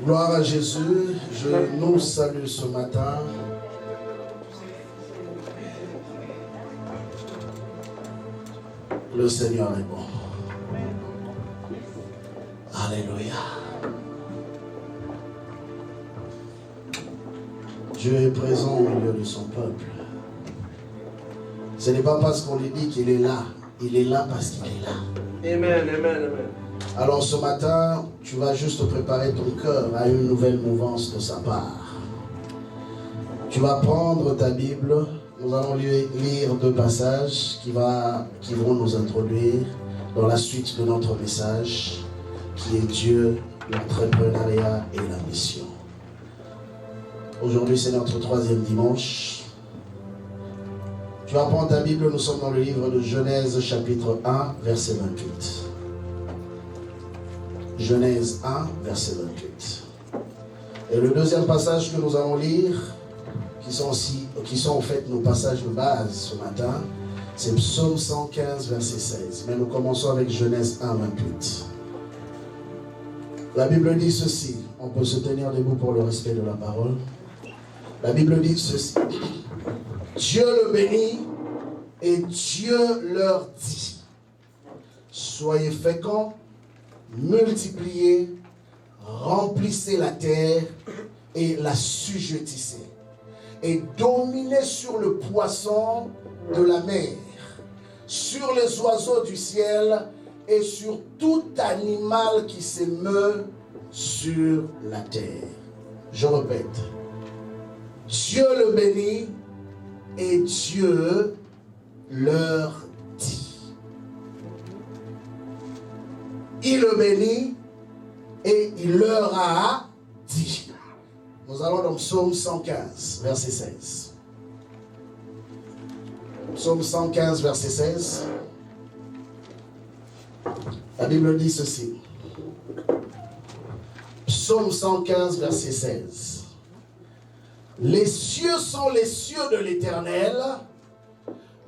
Gloire à Jésus, je nous salue ce matin. Le Seigneur est bon. Alléluia. Dieu est présent au milieu de son peuple. Ce n'est pas parce qu'on lui dit qu'il est là. Il est là parce qu'il est là. Amen, amen, amen. Alors ce matin, tu vas juste préparer ton cœur à une nouvelle mouvance de sa part. Tu vas prendre ta Bible. Nous allons lire deux passages qui vont nous introduire dans la suite de notre message, qui est Dieu, l'entrepreneuriat et la mission. Aujourd'hui, c'est notre troisième dimanche. Tu vas prendre ta Bible, nous sommes dans le livre de Genèse, chapitre 1, verset 28. Genèse 1, verset 28. Et le deuxième passage que nous allons lire, qui sont en fait nos passages de base ce matin, c'est Psaume 115, verset 16. Mais nous commençons avec Genèse 1, 28. La Bible dit ceci. On peut se tenir debout pour le respect de la parole. La Bible dit ceci. Dieu le bénit et Dieu leur dit: soyez féconds, multipliez, remplissez la terre et la sujettissez, et dominez sur le poisson de la mer, sur les oiseaux du ciel et sur tout animal qui se meut sur la terre. Je répète, Dieu le bénit et Dieu leur dit. Il le bénit et il leur a dit. Nous allons dans Psaume 115, verset 16. Psaume 115, verset 16. La Bible dit ceci. Psaume 115, verset 16. Les cieux sont les cieux de l'Éternel,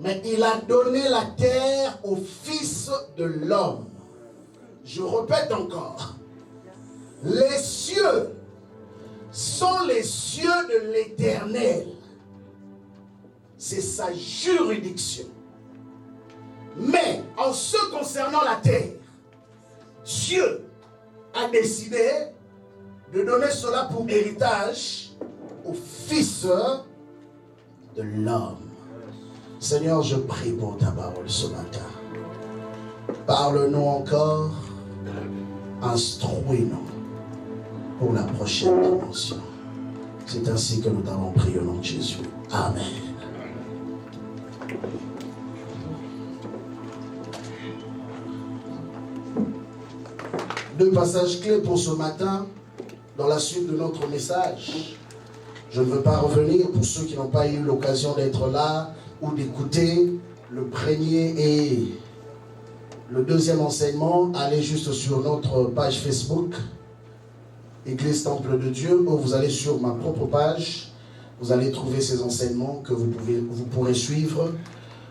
mais il a donné la terre au Fils de l'homme. Je répète encore. Les cieux sont les cieux de l'Éternel. C'est sa juridiction. Mais en ce concernant la terre, Dieu a décidé de donner cela pour héritage au Fils de l'homme. Seigneur, je prie pour ta parole ce matin. Parle-nous encore, instruis-nous pour la prochaine dimension. C'est ainsi que nous t'avons prié au nom de Jésus. Amen. Deux passages clés pour ce matin dans la suite de notre message. Je ne veux pas revenir pour ceux qui n'ont pas eu l'occasion d'être là ou d'écouter le premier et le deuxième enseignement. Allez juste sur notre page Facebook, Église Temple de Dieu, ou vous allez sur ma propre page. Vous allez trouver ces enseignements que vous pourrez suivre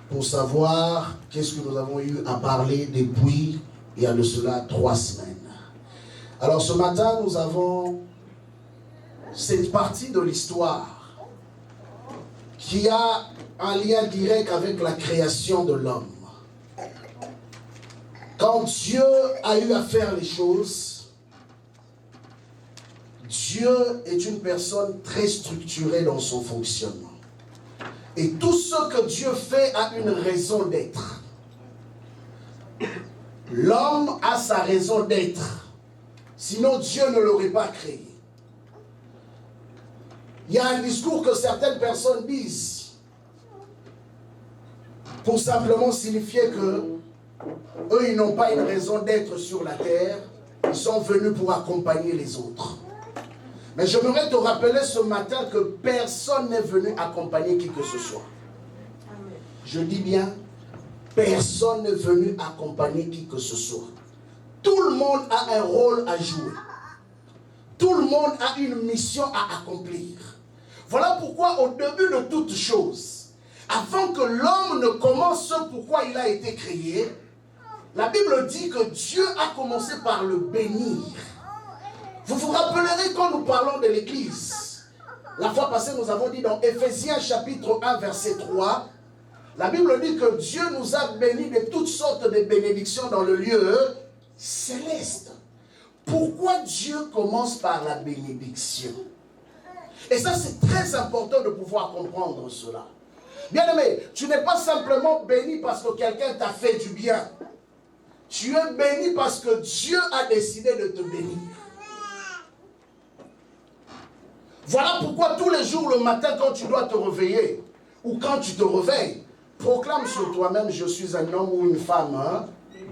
pour savoir qu'est-ce que nous avons eu à parler depuis il y a de cela 3 semaines. Alors ce matin, nous avons cette partie de l'histoire qui a un lien direct avec la création de l'homme. Quand Dieu a eu à faire les choses, Dieu est une personne très structurée dans son fonctionnement. Et tout ce que Dieu fait a une raison d'être. L'homme a sa raison d'être. Sinon, Dieu ne l'aurait pas créé. Il y a un discours que certaines personnes disent pour simplement signifier que eux, ils n'ont pas une raison d'être sur la terre. Ils sont venus pour accompagner les autres. Mais j'aimerais te rappeler ce matin que personne n'est venu accompagner qui que ce soit. Je dis bien, personne n'est venu accompagner qui que ce soit. Tout le monde a un rôle à jouer. Tout le monde a une mission à accomplir. Voilà pourquoi au début de toute chose, avant que l'homme ne commence ce pourquoi il a été créé, la Bible dit que Dieu a commencé par le bénir. Vous vous rappellerez quand nous parlons de l'Église. La fois passée, nous avons dit dans Éphésiens chapitre 1, verset 3, la Bible dit que Dieu nous a bénis de toutes sortes de bénédictions dans le lieu céleste. Pourquoi Dieu commence par la bénédiction? Et ça, c'est très important de pouvoir comprendre cela. Bien-aimé, tu n'es pas simplement béni parce que quelqu'un t'a fait du bien. Tu es béni parce que Dieu a décidé de te bénir. Voilà pourquoi tous les jours, le matin, quand tu dois te réveiller, ou quand tu te réveilles, proclame sur toi-même, je suis un homme ou une femme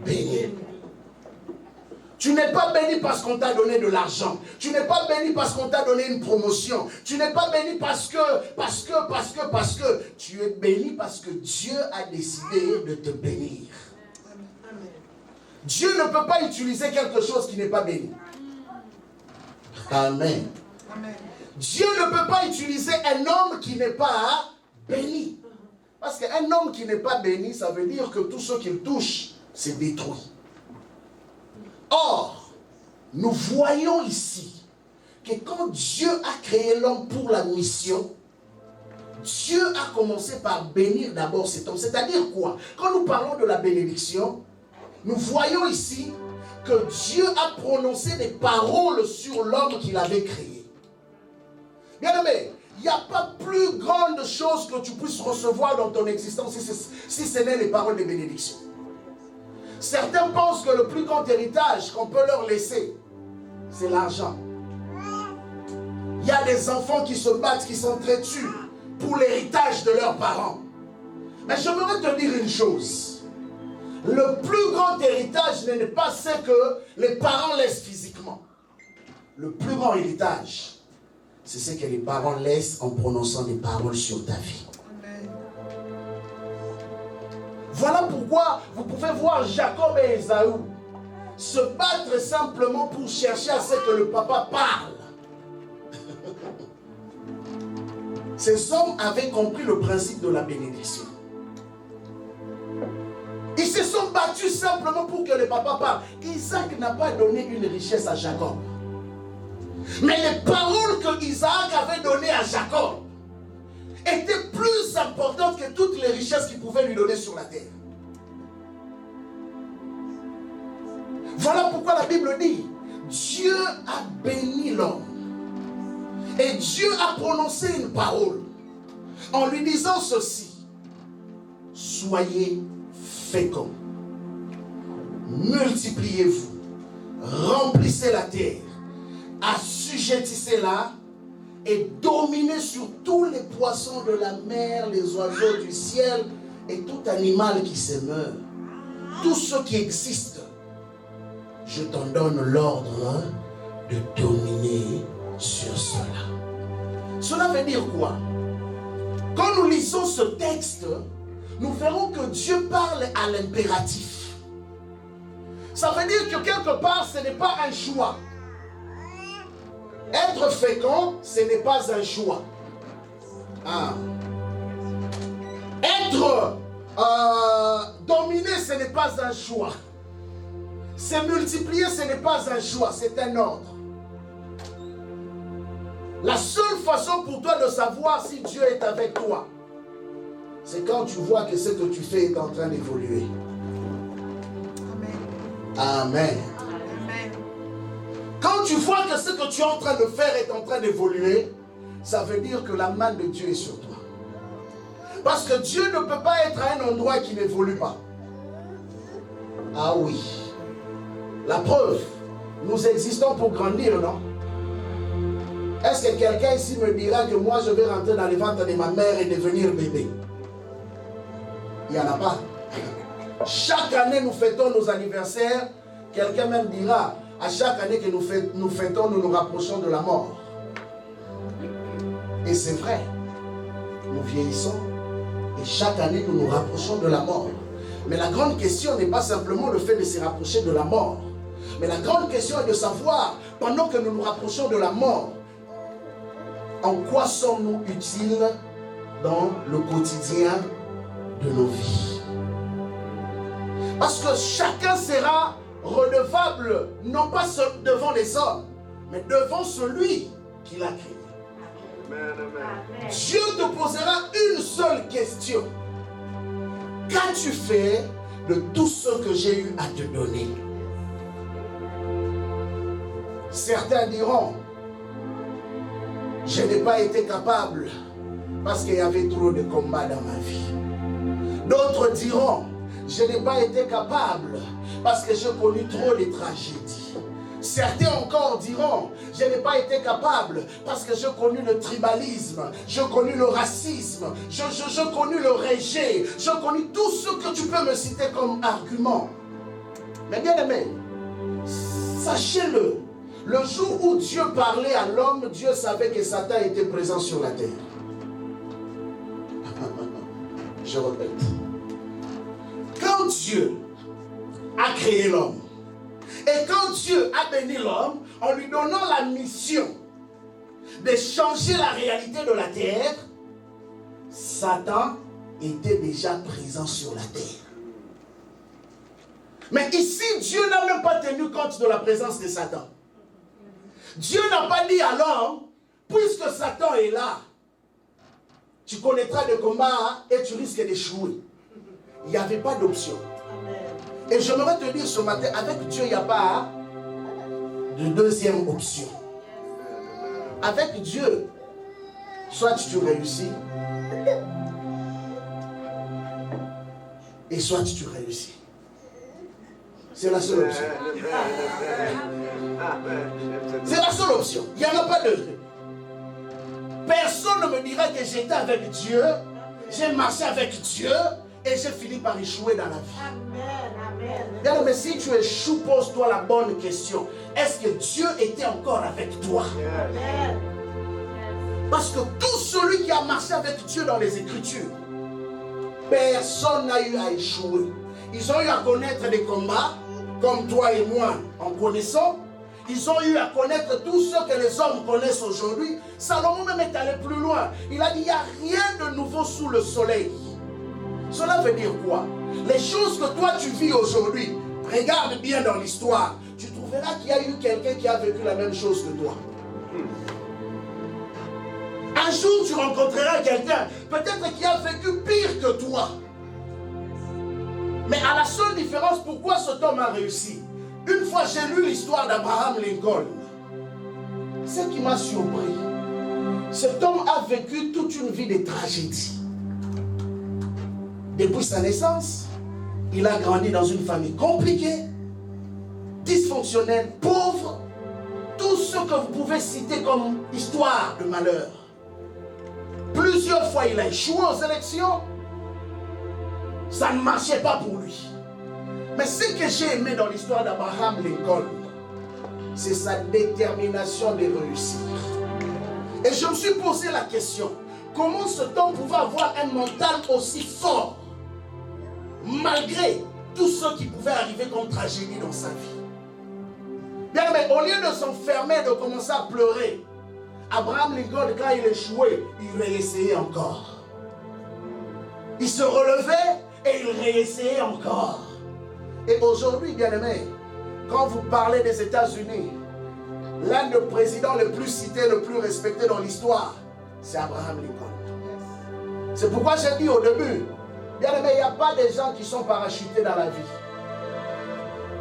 béni. Tu n'es pas béni parce qu'on t'a donné de l'argent. Tu n'es pas béni parce qu'on t'a donné une promotion. Tu n'es pas béni parce que. Tu es béni parce que Dieu a décidé de te bénir. Dieu ne peut pas utiliser quelque chose qui n'est pas béni. Amen. Dieu ne peut pas utiliser un homme qui n'est pas béni. Parce qu'un homme qui n'est pas béni, ça veut dire que tout ce qu'il touche, c'est détruit. Or, nous voyons ici que quand Dieu a créé l'homme pour la mission, Dieu a commencé par bénir d'abord cet homme. C'est-à-dire quoi? Quand nous parlons de la bénédiction, nous voyons ici que Dieu a prononcé des paroles sur l'homme qu'il avait créé. Bien-aimé, il n'y a pas plus grande chose que tu puisses recevoir dans ton existence si ce n'est les paroles de bénédiction. Certains pensent que le plus grand héritage qu'on peut leur laisser, c'est l'argent. Il y a des enfants qui se battent, qui s'entretuent pour l'héritage de leurs parents. Mais j'aimerais te dire une chose. Le plus grand héritage n'est pas ce que les parents laissent physiquement. Le plus grand héritage, c'est ce que les parents laissent en prononçant des paroles sur ta vie. Voilà pourquoi vous pouvez voir Jacob et Ésaü se battre simplement pour chercher à ce que le papa parle. Ces hommes avaient compris le principe de la bénédiction. Ils se sont battus simplement pour que le papa parle. Isaac n'a pas donné une richesse à Jacob. Mais les paroles que Isaac avait données à Jacob étaient plus importantes que toutes les richesses qu'il pouvait lui donner sur la terre. Voilà pourquoi la Bible dit, Dieu a béni l'homme. Et Dieu a prononcé une parole en lui disant ceci: soyez féconds, multipliez-vous, remplissez la terre, assujettissez-la et dominez sur tous les poissons de la mer, les oiseaux du ciel et tout animal qui se meurt. Tout ce qui existe, je t'en donne l'ordre de dominer sur cela. Cela veut dire quoi? Quand nous lisons ce texte, nous verrons que Dieu parle à l'impératif. Ça veut dire que quelque part, ce n'est pas un choix. Être fécond, ce n'est pas un choix. Être dominé, ce n'est pas un choix. Se multiplier, ce n'est pas un choix, c'est un ordre. La seule façon pour toi de savoir si Dieu est avec toi, c'est quand tu vois que ce que tu fais est en train d'évoluer. Amen. Amen. Quand tu vois que ce que tu es en train de faire est en train d'évoluer, ça veut dire que la main de Dieu est sur toi. Parce que Dieu ne peut pas être à un endroit qui n'évolue pas. Ah oui. La preuve, nous existons pour grandir, non? Est-ce que quelqu'un ici me dira que moi je vais rentrer dans le ventre de ma mère et devenir bébé? Il n'y en a pas. Chaque année nous fêtons nos anniversaires. Quelqu'un même dira, à chaque année que nous fêtons, nous nous rapprochons de la mort. Et c'est vrai. Nous vieillissons. Et chaque année, nous nous rapprochons de la mort. Mais la grande question n'est pas simplement le fait de se rapprocher de la mort. Mais la grande question est de savoir, pendant que nous nous rapprochons de la mort, en quoi sommes-nous utiles dans le quotidien de nos vies? Parce que chacun sera redevable, non pas devant les hommes, mais devant celui qui l'a créé. Amen, amen. Dieu te posera une seule question. Qu'as-tu fait de tout ce que j'ai eu à te donner? Certains diront, je n'ai pas été capable parce qu'il y avait trop de combats dans ma vie. D'autres diront, je n'ai pas été capable parce que j'ai connu trop de tragédies. Certains encore diront, je n'ai pas été capable parce que j'ai connu le tribalisme, j'ai connu le racisme, j'ai connu le rejet, j'ai connu tout ce que tu peux me citer comme argument. Mais bien aimé, sachez-le, le jour où Dieu parlait à l'homme, Dieu savait que Satan était présent sur la terre. Je répète. Quand Dieu a créé l'homme, et quand Dieu a béni l'homme, en lui donnant la mission de changer la réalité de la terre, Satan était déjà présent sur la terre. Mais ici, Dieu n'a même pas tenu compte de la présence de Satan. Dieu n'a pas dit à l'homme, puisque Satan est là, tu connaîtras des combats et tu risques d'échouer. Il n'y avait pas d'option. Et j'aimerais te dire ce matin, avec Dieu, il n'y a pas de deuxième option. Avec Dieu, soit tu réussis, et soit tu réussis. C'est la seule option. C'est la seule option. Il n'y en a pas deux. Personne ne me dira que j'étais avec Dieu, j'ai marché avec Dieu, et j'ai fini par échouer dans la vie. Bien, mais si tu échoues, pose-toi la bonne question. Est-ce que Dieu était encore avec toi? Parce que tout celui qui a marché avec Dieu dans les Écritures, personne n'a eu à échouer. Ils ont eu à connaître des combats, comme toi et moi en connaissant. Ils ont eu à connaître tout ce que les hommes connaissent aujourd'hui. Salomon même est allé plus loin. Il a dit, il n'y a rien de nouveau sous le soleil. Cela veut dire quoi? Les choses que toi tu vis aujourd'hui, regarde bien dans l'histoire, tu trouveras qu'il y a eu quelqu'un qui a vécu la même chose que toi. Un jour tu rencontreras quelqu'un, peut-être qui a vécu pire que toi. Mais à la seule différence, pourquoi cet homme a réussi? Une fois j'ai lu l'histoire d'Abraham Lincoln, ce qui m'a surpris, cet homme a vécu toute une vie de tragédie. Depuis sa naissance, il a grandi dans une famille compliquée, dysfonctionnelle, pauvre, tout ce que vous pouvez citer comme histoire de malheur. Plusieurs fois, il a échoué aux élections. Ça ne marchait pas pour lui. Mais ce que j'ai aimé dans l'histoire d'Abraham Lincoln, c'est sa détermination de réussir. Et je me suis posé la question, comment cet homme pouvait avoir un mental aussi fort, malgré tout ce qui pouvait arriver comme tragédie dans sa vie? Bien, mais au lieu de s'enfermer, de commencer à pleurer, Abraham Lincoln, quand il échouait, il réessayait encore. Il se relevait et il réessayait encore. Et aujourd'hui, bien aimé, quand vous parlez des États-Unis, l'un des présidents les plus cités, le plus respecté dans l'histoire, c'est Abraham Lincoln. C'est pourquoi j'ai dit au début, bien aimé, il n'y a pas des gens qui sont parachutés dans la vie.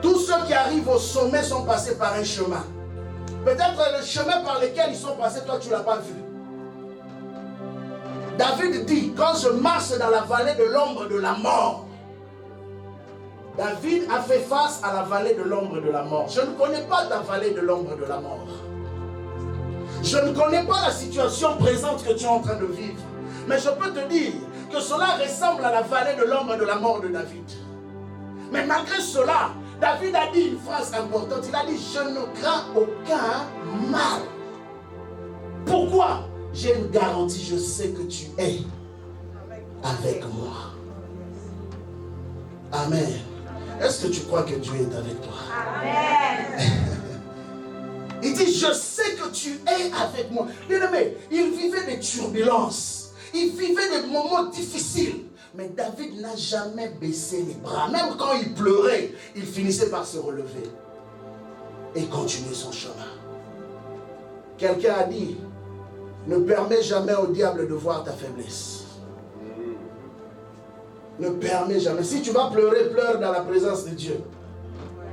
Tous ceux qui arrivent au sommet sont passés par un chemin. Peut-être le chemin par lequel ils sont passés, toi tu ne l'as pas vu. David dit, quand je marche dans la vallée de l'ombre de la mort, David a fait face à la vallée de l'ombre de la mort. Je ne connais pas ta vallée de l'ombre de la mort. Je ne connais pas la situation présente que tu es en train de vivre. Mais je peux te dire que cela ressemble à la vallée de l'ombre de la mort de David. Mais malgré cela, David a dit une phrase importante. Il a dit, je ne crains aucun mal. Pourquoi? J'ai une garantie, je sais que tu es. avec moi. Amen. Est-ce que tu crois que Dieu est avec toi? Amen. Il dit, je sais que tu es avec moi. Bien aimé, il vivait des turbulences. Il vivait des moments difficiles. Mais David n'a jamais baissé les bras. Même quand il pleurait, il finissait par se relever et continuer son chemin. Quelqu'un a dit, ne permets jamais au diable de voir ta faiblesse. Ne permets jamais. Si tu vas pleurer, pleure dans la présence de Dieu.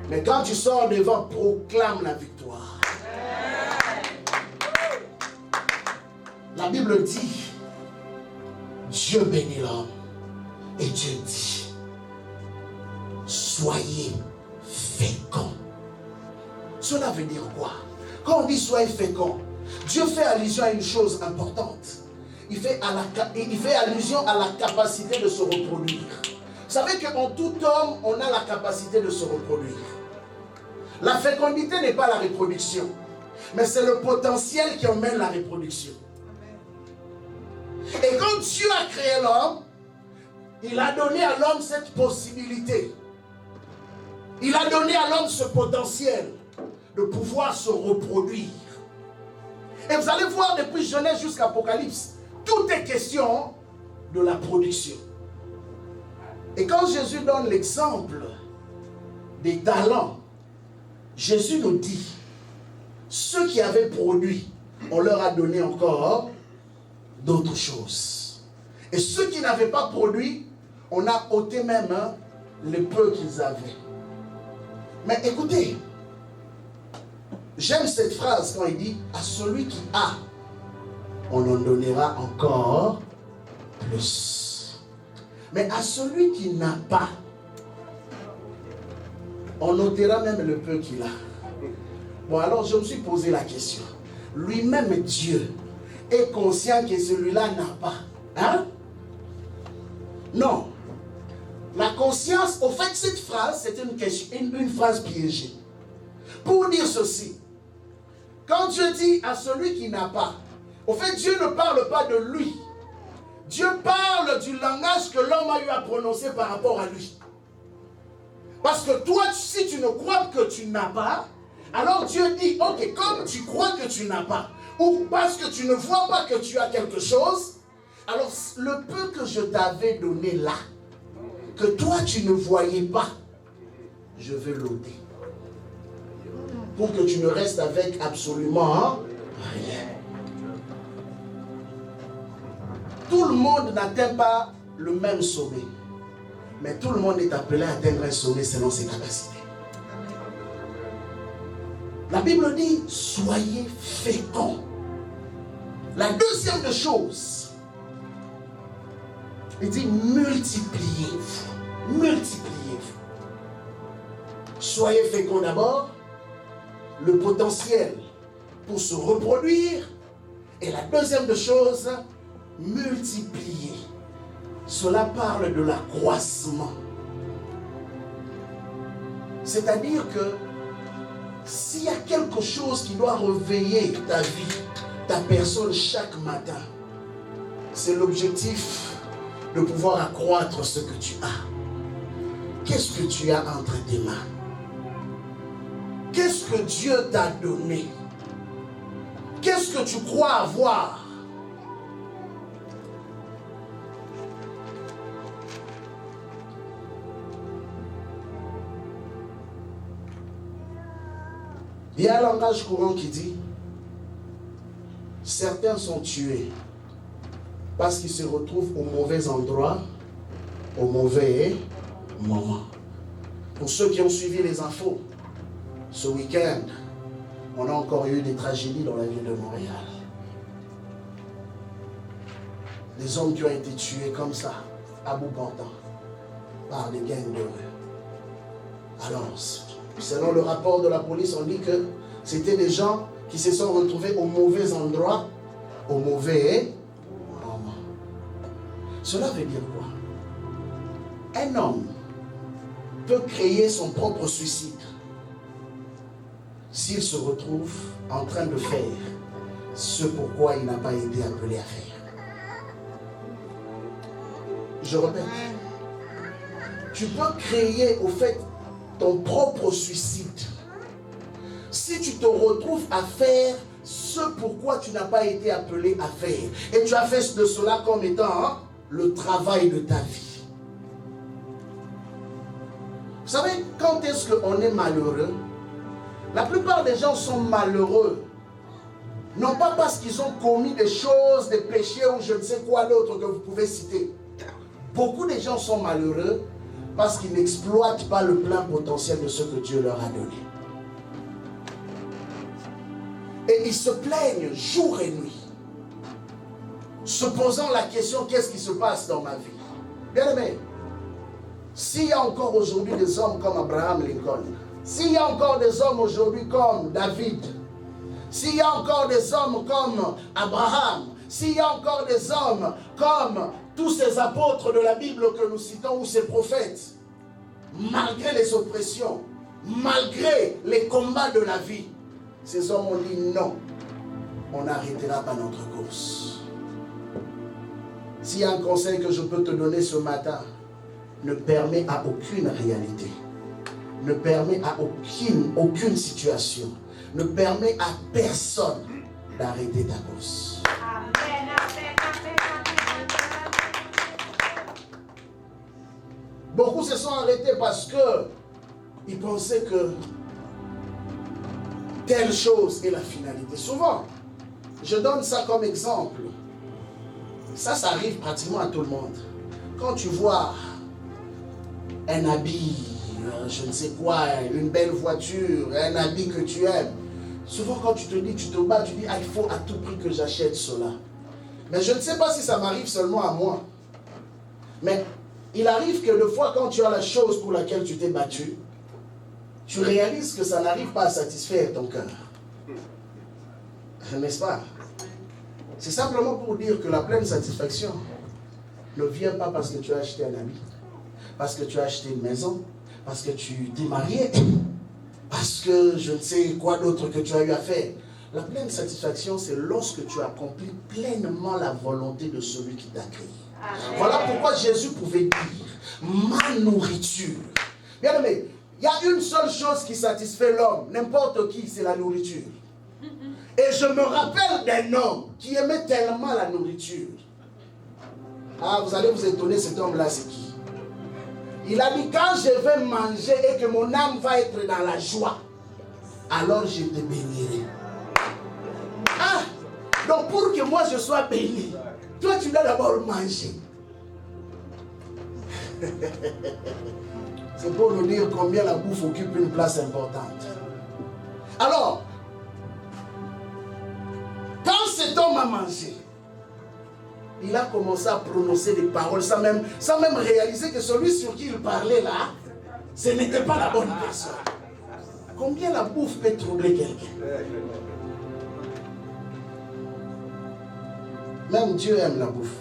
Mais quand tu sors devant, proclame la victoire. La Bible dit, Dieu bénit l'homme. Et Dieu dit, soyez féconds. Cela veut dire quoi? Quand on dit soyez féconds, Dieu fait allusion à une chose importante. Il fait allusion à la capacité de se reproduire. Vous savez qu'en tout homme, on a la capacité de se reproduire. La fécondité n'est pas la reproduction, mais c'est le potentiel qui emmène la reproduction. Et quand Dieu a créé l'homme, il a donné à l'homme cette possibilité. Il a donné à l'homme ce potentiel de pouvoir se reproduire. Et vous allez voir depuis Genèse jusqu'à Apocalypse, tout est question de la production. Et quand Jésus donne l'exemple des talents, Jésus nous dit, ceux qui avaient produit, on leur a donné encore d'autres choses. Et ceux qui n'avaient pas produit, on a ôté même le peu qu'ils avaient. Mais écoutez, j'aime cette phrase quand il dit, à celui qui a, on en donnera encore plus. Mais à celui qui n'a pas, on ôtera même le peu qu'il a. Bon, alors je me suis posé la question. Lui-même Dieu est conscient que celui-là n'a pas. Hein? Non. La conscience, au fait, cette phrase, c'est une phrase piégée. Pour dire ceci, quand Dieu dit à celui qui n'a pas, au fait, Dieu ne parle pas de lui. Dieu parle du langage que l'homme a eu à prononcer par rapport à lui. Parce que toi, si tu ne crois que tu n'as pas, alors Dieu dit, ok, comme tu crois que tu n'as pas, ou parce que tu ne vois pas que tu as quelque chose, alors le peu que je t'avais donné là, que toi tu ne voyais pas, je vais l'ôter. Pour que tu ne restes avec absolument rien. Tout le monde n'atteint pas le même sommet. Mais tout le monde est appelé à atteindre un sommet selon ses capacités. La Bible dit, soyez féconds. La deuxième des choses, il dit, multipliez-vous. Multipliez-vous. Soyez féconds d'abord, le potentiel pour se reproduire. Et la deuxième des choses, multiplier. Cela parle de l'accroissement. C'est-à-dire que s'il y a quelque chose qui doit réveiller ta vie, ta personne chaque matin, c'est l'objectif de pouvoir accroître ce que tu as. Qu'est-ce que tu as entre tes mains? Qu'est-ce que Dieu t'a donné? Qu'est-ce que tu crois avoir? Il y a un langage courant qui dit, certains sont tués parce qu'ils se retrouvent au mauvais endroit, au mauvais moment. Pour ceux qui ont suivi les infos, ce week-end, on a encore eu des tragédies dans la ville de Montréal. Des hommes qui ont été tués comme ça, à bout portant, par des gangs de rue. Alors, selon le rapport de la police, on dit que c'était des gens qui se sont retrouvés au mauvais endroit, au mauvais moment. Cela veut dire quoi? Un homme peut créer son propre suicide s'il se retrouve en train de faire ce pourquoi il n'a pas été appelé à faire. Je répète. Tu peux créer, au fait, ton propre suicide. Si tu te retrouves à faire ce pourquoi tu n'as pas été appelé à faire. Et tu as fait de cela comme étant le travail de ta vie. Vous savez, quand est-ce qu'on est malheureux? La plupart des gens sont malheureux. Non pas parce qu'ils ont commis des choses, des péchés ou je ne sais quoi d'autre que vous pouvez citer. Beaucoup de gens sont malheureux parce qu'ils n'exploitent pas le plein potentiel de ce que Dieu leur a donné. Et ils se plaignent jour et nuit, se posant la question, qu'est-ce qui se passe dans ma vie? Bien aimé, s'il y a encore aujourd'hui des hommes comme Abraham Lincoln, s'il y a encore des hommes aujourd'hui comme David, s'il y a encore des hommes comme Abraham, s'il y a encore des hommes comme tous ces apôtres de la Bible que nous citons ou ces prophètes, malgré les oppressions, malgré les combats de la vie, ces hommes ont dit non, on n'arrêtera pas notre course. S'il y a un conseil que je peux te donner ce matin, ne permets à aucune réalité, ne permets à aucune situation, ne permets à personne d'arrêter ta course. Amen, amen, amen, amen. Beaucoup se sont arrêtés parce que ils pensaient que telle chose est la finalité. Souvent, je donne ça comme exemple. Ça arrive pratiquement à tout le monde. Quand tu vois un habit, je ne sais quoi, une belle voiture, un habit que tu aimes, souvent quand tu te dis, tu te bats, tu dis, ah, il faut à tout prix que j'achète cela. Mais je ne sais pas si ça m'arrive seulement à moi. Mais il arrive que des fois, quand tu as la chose pour laquelle tu t'es battu, tu réalises que ça n'arrive pas à satisfaire ton cœur. N'est-ce pas? C'est simplement pour dire que la pleine satisfaction ne vient pas parce que tu as acheté un habit, parce que tu as acheté une maison, parce que tu t'es marié, parce que je ne sais quoi d'autre que tu as eu à faire. La pleine satisfaction, c'est lorsque tu accomplis pleinement la volonté de celui qui t'a créé. Amen. Voilà pourquoi Jésus pouvait dire, ma nourriture. Bien aimé, il y a une seule chose qui satisfait l'homme, n'importe qui, c'est la nourriture. Et je me rappelle d'un homme qui aimait tellement la nourriture. Ah, vous allez vous étonner, cet homme-là, c'est qui? Il a dit, quand je vais manger et que mon âme va être dans la joie, alors je te bénirai. Ah, donc pour que moi je sois béni, toi tu dois d'abord manger. C'est pour nous dire combien la bouffe occupe une place importante. Alors, quand cet homme a mangé, il a commencé à prononcer des paroles sans même réaliser que celui sur qui il parlait là, ce n'était pas la bonne personne. Combien la bouffe peut troubler quelqu'un? Même Dieu aime la bouffe.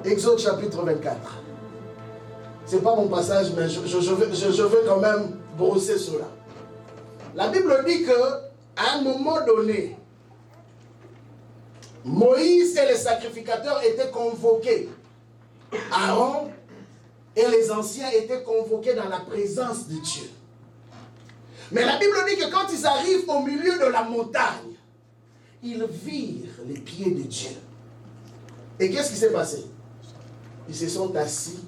Exode chapitre 24. Ce n'est pas mon passage, mais je veux quand même brosser cela. La Bible dit qu'à un moment donné, Moïse et les sacrificateurs étaient convoqués. Aaron et les anciens étaient convoqués dans la présence de Dieu. Mais la Bible dit que quand ils arrivent au milieu de la montagne, ils virent les pieds de Dieu. Et qu'est-ce qui s'est passé? Ils se sont assis.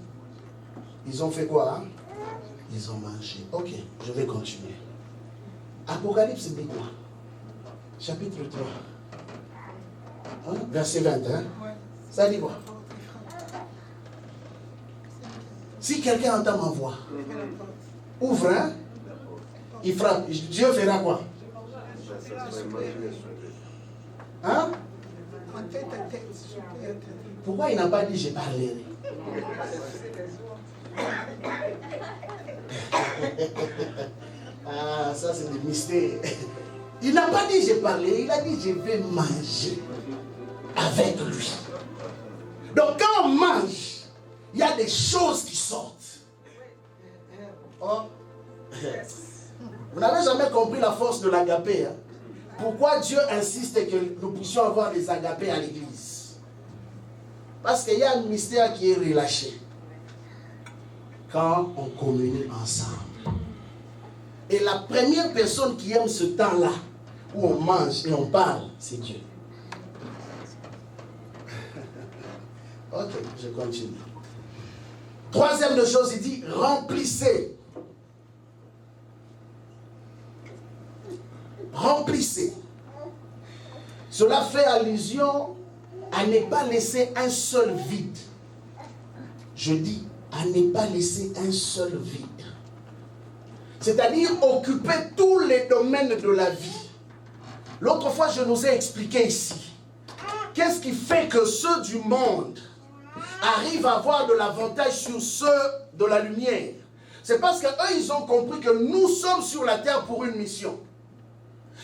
Ils ont fait quoi? Hein? Ils ont mangé. Ok, je vais continuer. Apocalypse dit quoi? Chapitre 3. Hein? Verset 21. Ça dit quoi? Si quelqu'un entend ma voix, ouvre, hein? Il frappe. Dieu fera quoi? Hein? Pourquoi il n'a pas dit je parlerai? Ah, ça c'est des mystères. Il n'a pas dit je parlerai, il a dit je vais manger avec lui. Donc quand on mange, il y a des choses qui sortent. Oh. Vous n'avez jamais compris la force de l'agapé. Hein? Pourquoi Dieu insiste que nous puissions avoir des agapés à l'église? Parce qu'il y a un mystère qui est relâché quand on communie ensemble. Et la première personne qui aime ce temps-là, où on mange et on parle, c'est Dieu. Ok, je continue. Troisième de chose, il dit, remplissez. Remplissez. Cela fait allusion à ne pas laisser un seul vide. Je dis, à ne pas laisser un seul vide. C'est-à-dire occuper tous les domaines de la vie. L'autre fois, je nous ai expliqué ici. Qu'est-ce qui fait que ceux du monde arrivent à avoir de l'avantage sur ceux de la lumière? C'est parce qu'eux, ils ont compris que nous sommes sur la terre pour une mission.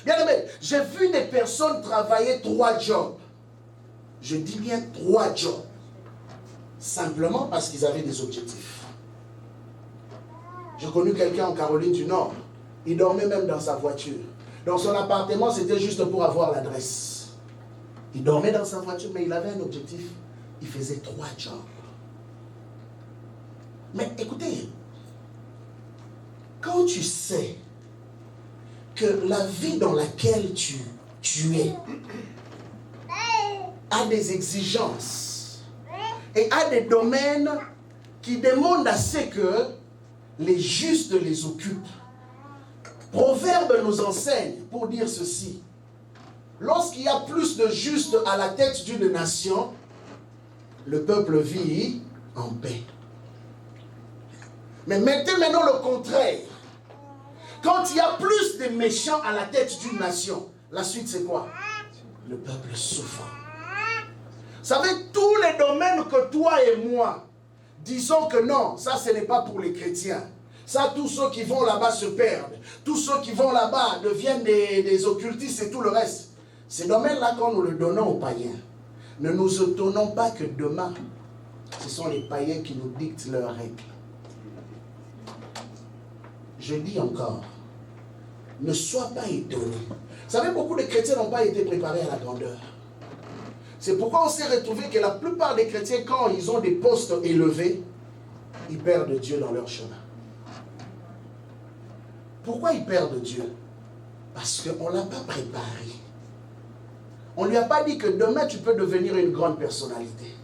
Bien aimé, j'ai vu des personnes travailler 3 jobs. Je dis bien 3 jobs. Simplement parce qu'ils avaient des objectifs. J'ai connu quelqu'un en Caroline du Nord. Il dormait même dans sa voiture. Dans son appartement, c'était juste pour avoir l'adresse. Il dormait dans sa voiture, mais il avait un objectif. Il faisait 3 jobs. Mais écoutez, quand tu sais que la vie dans laquelle tu es a des exigences et a des domaines qui demandent assez que les justes les occupent. Proverbe nous enseigne pour dire ceci. Lorsqu'il y a plus de justes à la tête d'une nation, le peuple vit en paix. Mais mettez maintenant le contraire. Quand il y a plus de méchants à la tête d'une nation, la suite c'est quoi? Le peuple souffre. Vous savez, tous les domaines que toi et moi, disons que non, ça ce n'est pas pour les chrétiens. Ça, tous ceux qui vont là-bas se perdent. Tous ceux qui vont là-bas deviennent des occultistes et tout le reste. Ces domaines-là, quand nous le donnons aux païens, ne nous étonnons pas que demain, ce sont les païens qui nous dictent leurs règles. Je dis encore, ne sois pas étonné. Vous savez, beaucoup de chrétiens n'ont pas été préparés à la grandeur. C'est pourquoi on s'est retrouvé que la plupart des chrétiens, quand ils ont des postes élevés, ils perdent Dieu dans leur chemin. Pourquoi ils perdent Dieu? Parce qu'on ne l'a pas préparé. On ne lui a pas dit que demain tu peux devenir une grande personnalité.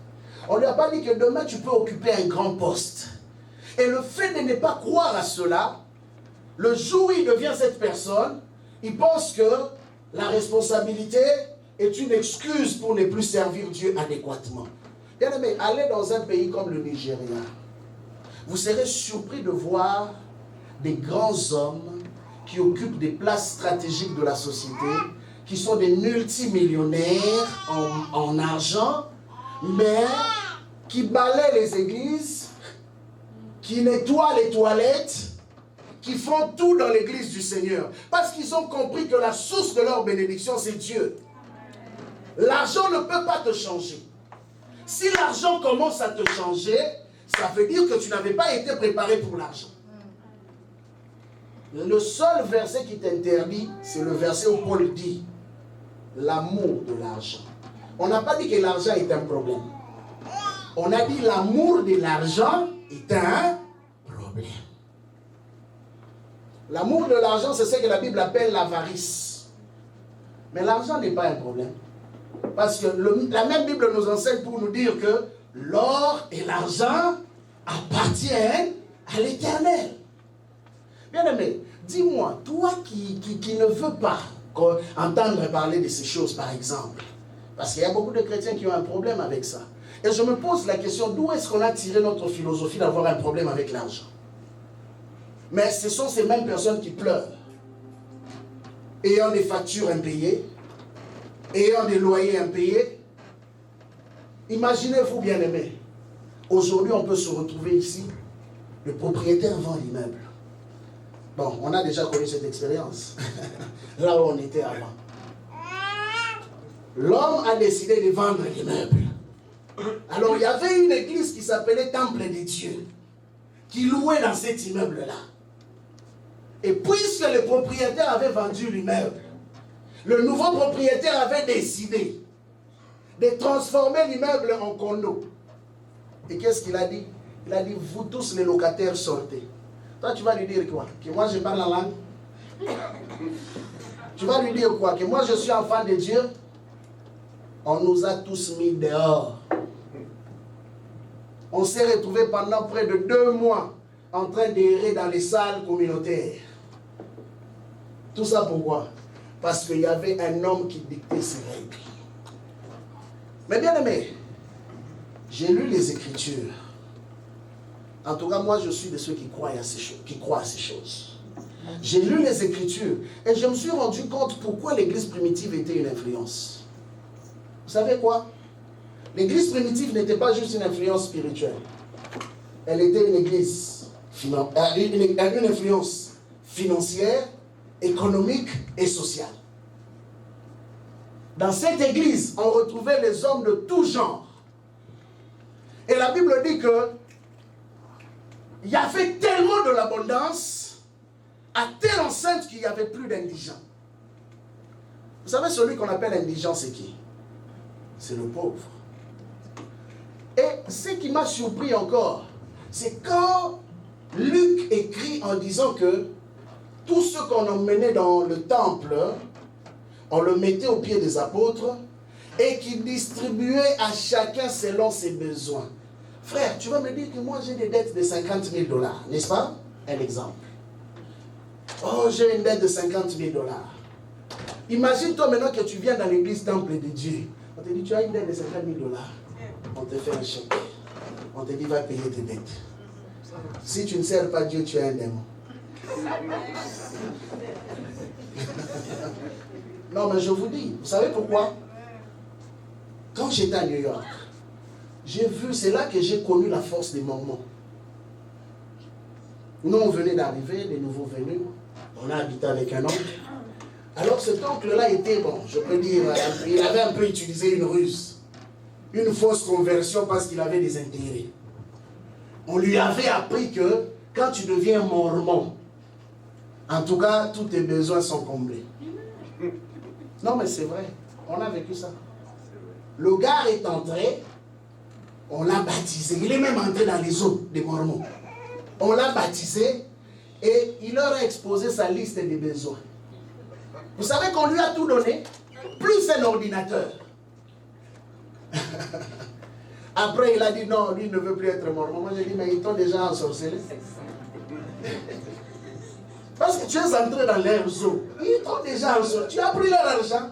On ne lui a pas dit que demain tu peux occuper un grand poste. Et le fait de ne pas croire à cela, le jour où il devient cette personne, il pense que la responsabilité est une excuse pour ne plus servir Dieu adéquatement. Bien aimé, allez dans un pays comme le Nigeria. Vous serez surpris de voir des grands hommes qui occupent des places stratégiques de la société, qui sont des multimillionnaires en argent, mais qui balaient les églises, qui nettoient les toilettes, qui font tout dans l'église du Seigneur. Parce qu'ils ont compris que la source de leur bénédiction, c'est Dieu. L'argent ne peut pas te changer. Si l'argent commence à te changer, ça veut dire que tu n'avais pas été préparé pour l'argent. Le seul verset qui t'interdit, c'est le verset où Paul dit l'amour de l'argent. On n'a pas dit que l'argent est un problème. On a dit l'amour de l'argent est un problème. L'amour de l'argent, c'est ce que la Bible appelle l'avarice. Mais l'argent n'est pas un problème. Parce que la même Bible nous enseigne pour nous dire que l'or et l'argent appartiennent à l'Éternel. Bien aimé, dis-moi, toi qui ne veux pas entendre parler de ces choses, par exemple, parce qu'il y a beaucoup de chrétiens qui ont un problème avec ça. Et je me pose la question, d'où est-ce qu'on a tiré notre philosophie d'avoir un problème avec l'argent? Mais ce sont ces mêmes personnes qui pleurent, ayant des factures impayées, ayant des loyers impayés. Imaginez-vous, bien aimé, aujourd'hui on peut se retrouver ici, le propriétaire vend l'immeuble. Bon, on a déjà connu cette expérience, là où on était avant. L'homme a décidé de vendre l'immeuble. Alors il y avait une église qui s'appelait Temple des Dieux, qui louait dans cet immeuble-là. Et puisque le propriétaire avait vendu l'immeuble, Le nouveau propriétaire avait décidé de transformer l'immeuble en condo. Et qu'est-ce qu'il a dit? Il a dit, vous tous les locataires sortez. Toi, tu vas lui dire quoi? Que moi, je parle la langue? Tu vas lui dire quoi? Que moi, je suis enfant de Dieu? On nous a tous mis dehors. On s'est retrouvés pendant près de 2 mois en train d'errer dans les salles communautaires. Tout ça pourquoi? Parce qu'il y avait un homme qui dictait ses règles. Mais bien aimé, j'ai lu les Écritures. En tout cas, moi, je suis de ceux qui croient à ces choses. J'ai lu les Écritures et je me suis rendu compte pourquoi l'Église primitive était une influence. Vous savez quoi? L'Église primitive n'était pas juste une influence spirituelle. Elle était une église, une influence financière, économique et sociale. Dans cette église, on retrouvait les hommes de tout genre. Et la Bible dit que il y avait tellement de l'abondance, à telle enceinte qu'il n'y avait plus d'indigents. Vous savez, celui qu'on appelle indigent, c'est qui? C'est le pauvre. Et ce qui m'a surpris encore, c'est quand Luc écrit en disant que tout ce qu'on emmenait dans le temple, on le mettait aux pieds des apôtres et qui distribuait à chacun selon ses besoins. Frère, tu vas me dire que moi j'ai des dettes de 50 000 $, n'est-ce pas? Un exemple. Oh, j'ai une dette de 50 000 $. Imagine-toi maintenant que tu viens dans l'église temple de Dieu. On te dit, tu as une dette de 50 000 $. On te fait un chèque. On te dit, va payer tes dettes. Si tu ne sers pas Dieu, tu es un démon. Non, mais je vous dis, vous savez pourquoi? Quand j'étais à New York, j'ai vu, c'est là que j'ai connu la force des Mormons. Nous, on venait d'arriver, des nouveaux venus. On a habité avec un oncle. Alors cet oncle-là était, bon, je peux dire, il avait un peu utilisé une ruse. Une fausse conversion parce qu'il avait des intérêts. On lui avait appris que quand tu deviens mormon, en tout cas, tous tes besoins sont comblés. Non, mais c'est vrai. On a vécu ça. Le gars est entré, on l'a baptisé. Il est même entré dans les eaux des mormons. On l'a baptisé et il leur a exposé sa liste des besoins. Vous savez qu'on lui a tout donné, plus un ordinateur. Après, il a dit non, lui ne veut plus être mormon. Moi, j'ai dit, mais ils t'ont déjà ensorcelé. Parce que tu es entré dans leurs eaux. Ils t'ont déjà ensorcelé. Tu as pris leur argent.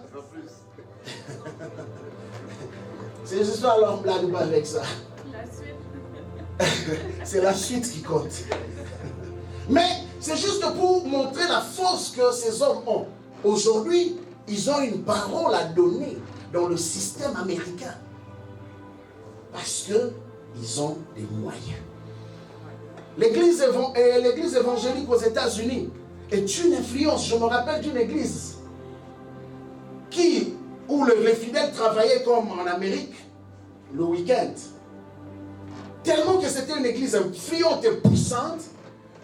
C'est juste alors on ne blague pas avec ça. C'est la suite qui compte. Mais c'est juste pour montrer la force que ces hommes ont. Aujourd'hui, ils ont une parole à donner dans le système américain. Parce qu'ils ont des moyens. L'église évangélique aux États-Unis est une influence. Je me rappelle d'une église où les fidèles travaillaient comme en Amérique le week-end. Tellement que c'était une église influente et puissante,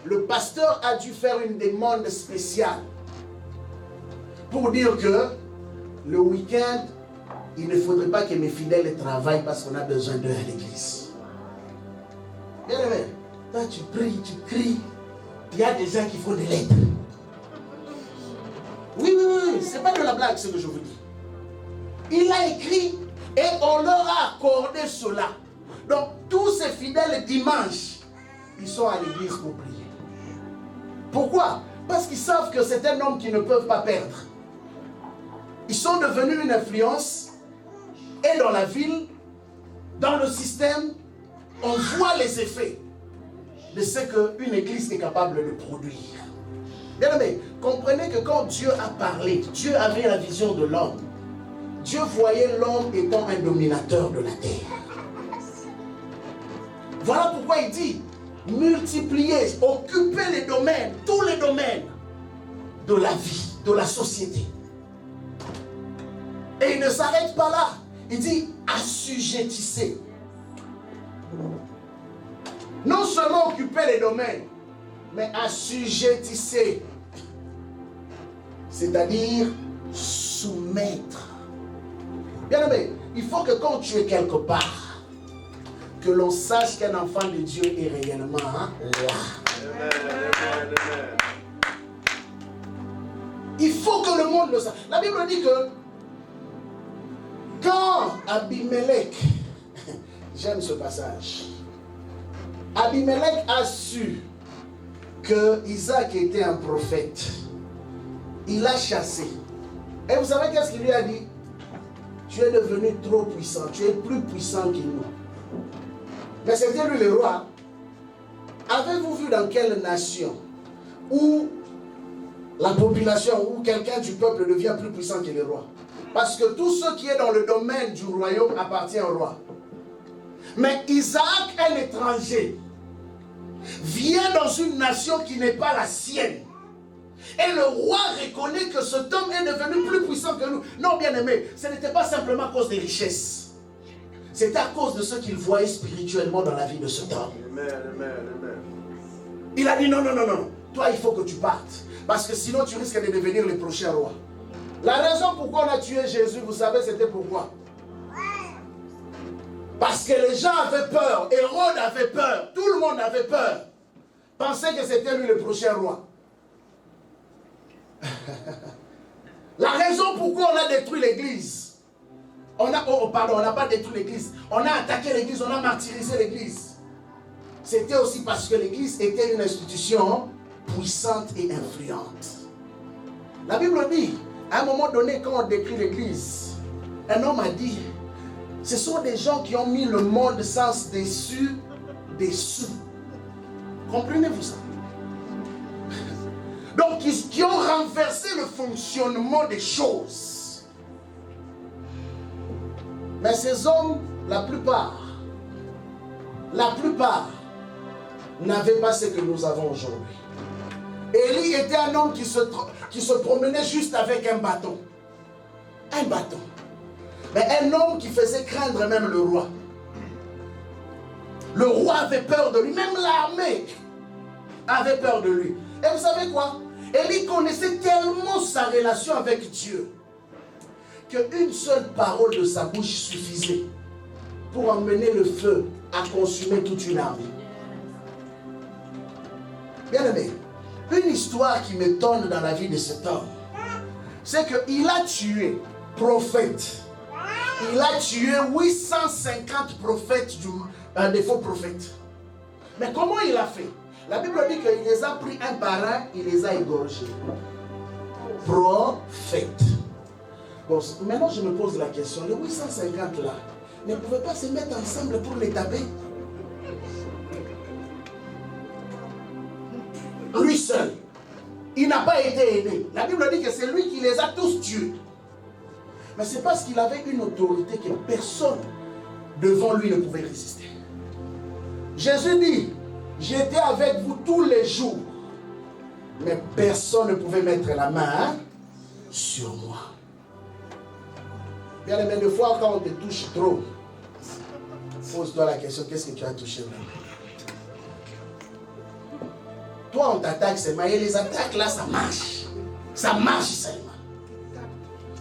le pasteur a dû faire une demande spéciale pour dire que le week-end, il ne faudrait pas que mes fidèles travaillent parce qu'on a besoin d'eux à l'église. Bien aimé, toi tu pries, tu cries, il y a des gens qui font des lettres. Oui, c'est pas de la blague ce que je vous dis. Il a écrit et on leur a accordé cela. Donc tous ces fidèles dimanche, ils sont à l'église pour prier. Pourquoi? Parce qu'ils savent que c'est un homme qu'ils ne peuvent pas perdre. Ils sont devenus une influence. Et dans la ville, dans le système, on voit les effets de ce qu'une église est capable de produire. Bien aimé, comprenez que quand Dieu a parlé, Dieu avait la vision de l'homme. Dieu voyait l'homme étant un dominateur de la terre. Voilà pourquoi il dit, multipliez, occupez les domaines, tous les domaines de la vie, de la société. Et il ne s'arrête pas là. Il dit, assujettissez. Non seulement occuper les domaines, mais assujettissez. C'est-à-dire, soumettre. Bien aimé, il faut que quand tu es quelque part, que l'on sache qu'un enfant de Dieu est réellement là. Amen. Il faut que le monde le sache. La Bible dit que quand Abimelech, j'aime ce passage, Abimelech a su que Isaac était un prophète, il l'a chassé. Et vous savez qu'est-ce qu'il lui a dit? Tu es devenu trop puissant, tu es plus puissant que nous. Mais c'était lui le roi. Avez-vous vu dans quelle nation où la population, où quelqu'un du peuple devient plus puissant que le roi? Parce que tout ce qui est dans le domaine du royaume appartient au roi. Mais Isaac, un étranger, vient dans une nation qui n'est pas la sienne. Et le roi reconnaît que cet homme est devenu plus puissant que nous. Non, bien aimé, ce n'était pas simplement à cause des richesses. C'était à cause de ce qu'il voyait spirituellement dans la vie de cet homme. Il a dit non. Toi, il faut que tu partes. Parce que sinon, tu risques de devenir le prochain roi. La raison pourquoi on a tué Jésus, vous savez, c'était pourquoi? Parce que les gens avaient peur. Hérode avait peur. Tout le monde avait peur. Pensait que c'était lui le prochain roi. La raison pourquoi on a détruit l'église. On n'a pas détruit l'église. On a attaqué l'église, on a martyrisé l'église. C'était aussi parce que l'église était une institution puissante et influente. La Bible dit, à un moment donné, quand on détruit l'église, un homme a dit, ce sont des gens qui ont mis le monde sens dessous. Comprenez-vous ça? Donc, qui ont renversé le fonctionnement des choses. Mais ces hommes, la plupart, n'avaient pas ce que nous avons aujourd'hui. Élie était un homme qui se promenait juste avec un bâton. Un bâton. Mais un homme qui faisait craindre même le roi. Le roi avait peur de lui. Même l'armée avait peur de lui. Et vous savez quoi? Élie connaissait tellement sa relation avec Dieu qu'une seule parole de sa bouche suffisait pour emmener le feu à consumer toute une armée. Bien aimé, une histoire qui m'étonne dans la vie de cet homme, c'est qu'il a tué prophètes. Il a tué 850 prophètes, des faux prophètes. Mais comment il a fait? La Bible dit qu'il les a pris un par un, il les a égorgés. Prophètes. Bon, maintenant je me pose la question, les 850 là, ne pouvaient pas se mettre ensemble pour les taper? Lui seul. Il n'a pas été aidé. La Bible dit que c'est lui qui les a tous tués. Mais c'est parce qu'il avait une autorité que personne devant lui ne pouvait résister. Jésus dit, j'étais avec vous tous les jours, mais personne ne pouvait mettre la main sur moi. Bien aimé, des fois quand on te touche trop, pose-toi la question, qu'est-ce que tu as touché vraiment? Toi on t'attaque seulement, et les attaques là ça marche. Ça marche seulement.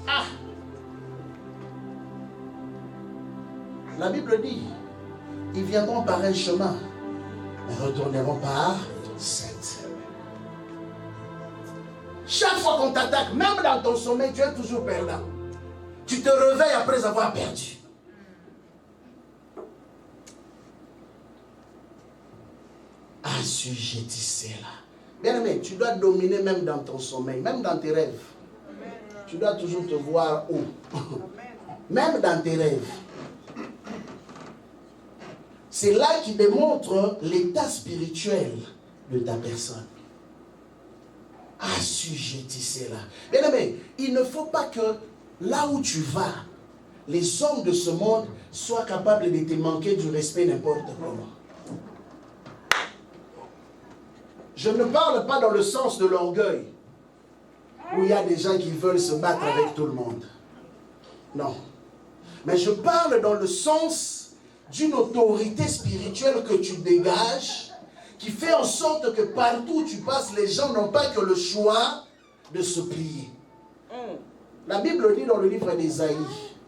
Ah! La Bible dit, ils viendront par un chemin, mais retourneront par 7. Chaque fois qu'on t'attaque, même dans ton sommeil, tu es toujours perdant. Tu te réveilles après avoir perdu. Assujettissez-la. Bien aimé, tu dois dominer même dans ton sommeil, même dans tes rêves. Tu dois toujours te voir haut. Même dans tes rêves. C'est là qui démontre l'état spirituel de ta personne. Assujettissez-la. Bien aimé, il ne faut pas que là où tu vas, les hommes de ce monde soient capables de te manquer du respect n'importe comment. Je ne parle pas dans le sens de l'orgueil, où il y a des gens qui veulent se battre avec tout le monde. Non. Mais je parle dans le sens d'une autorité spirituelle que tu dégages, qui fait en sorte que partout où tu passes, les gens n'ont pas que le choix de se plier. La Bible dit dans le livre d'Ésaïe,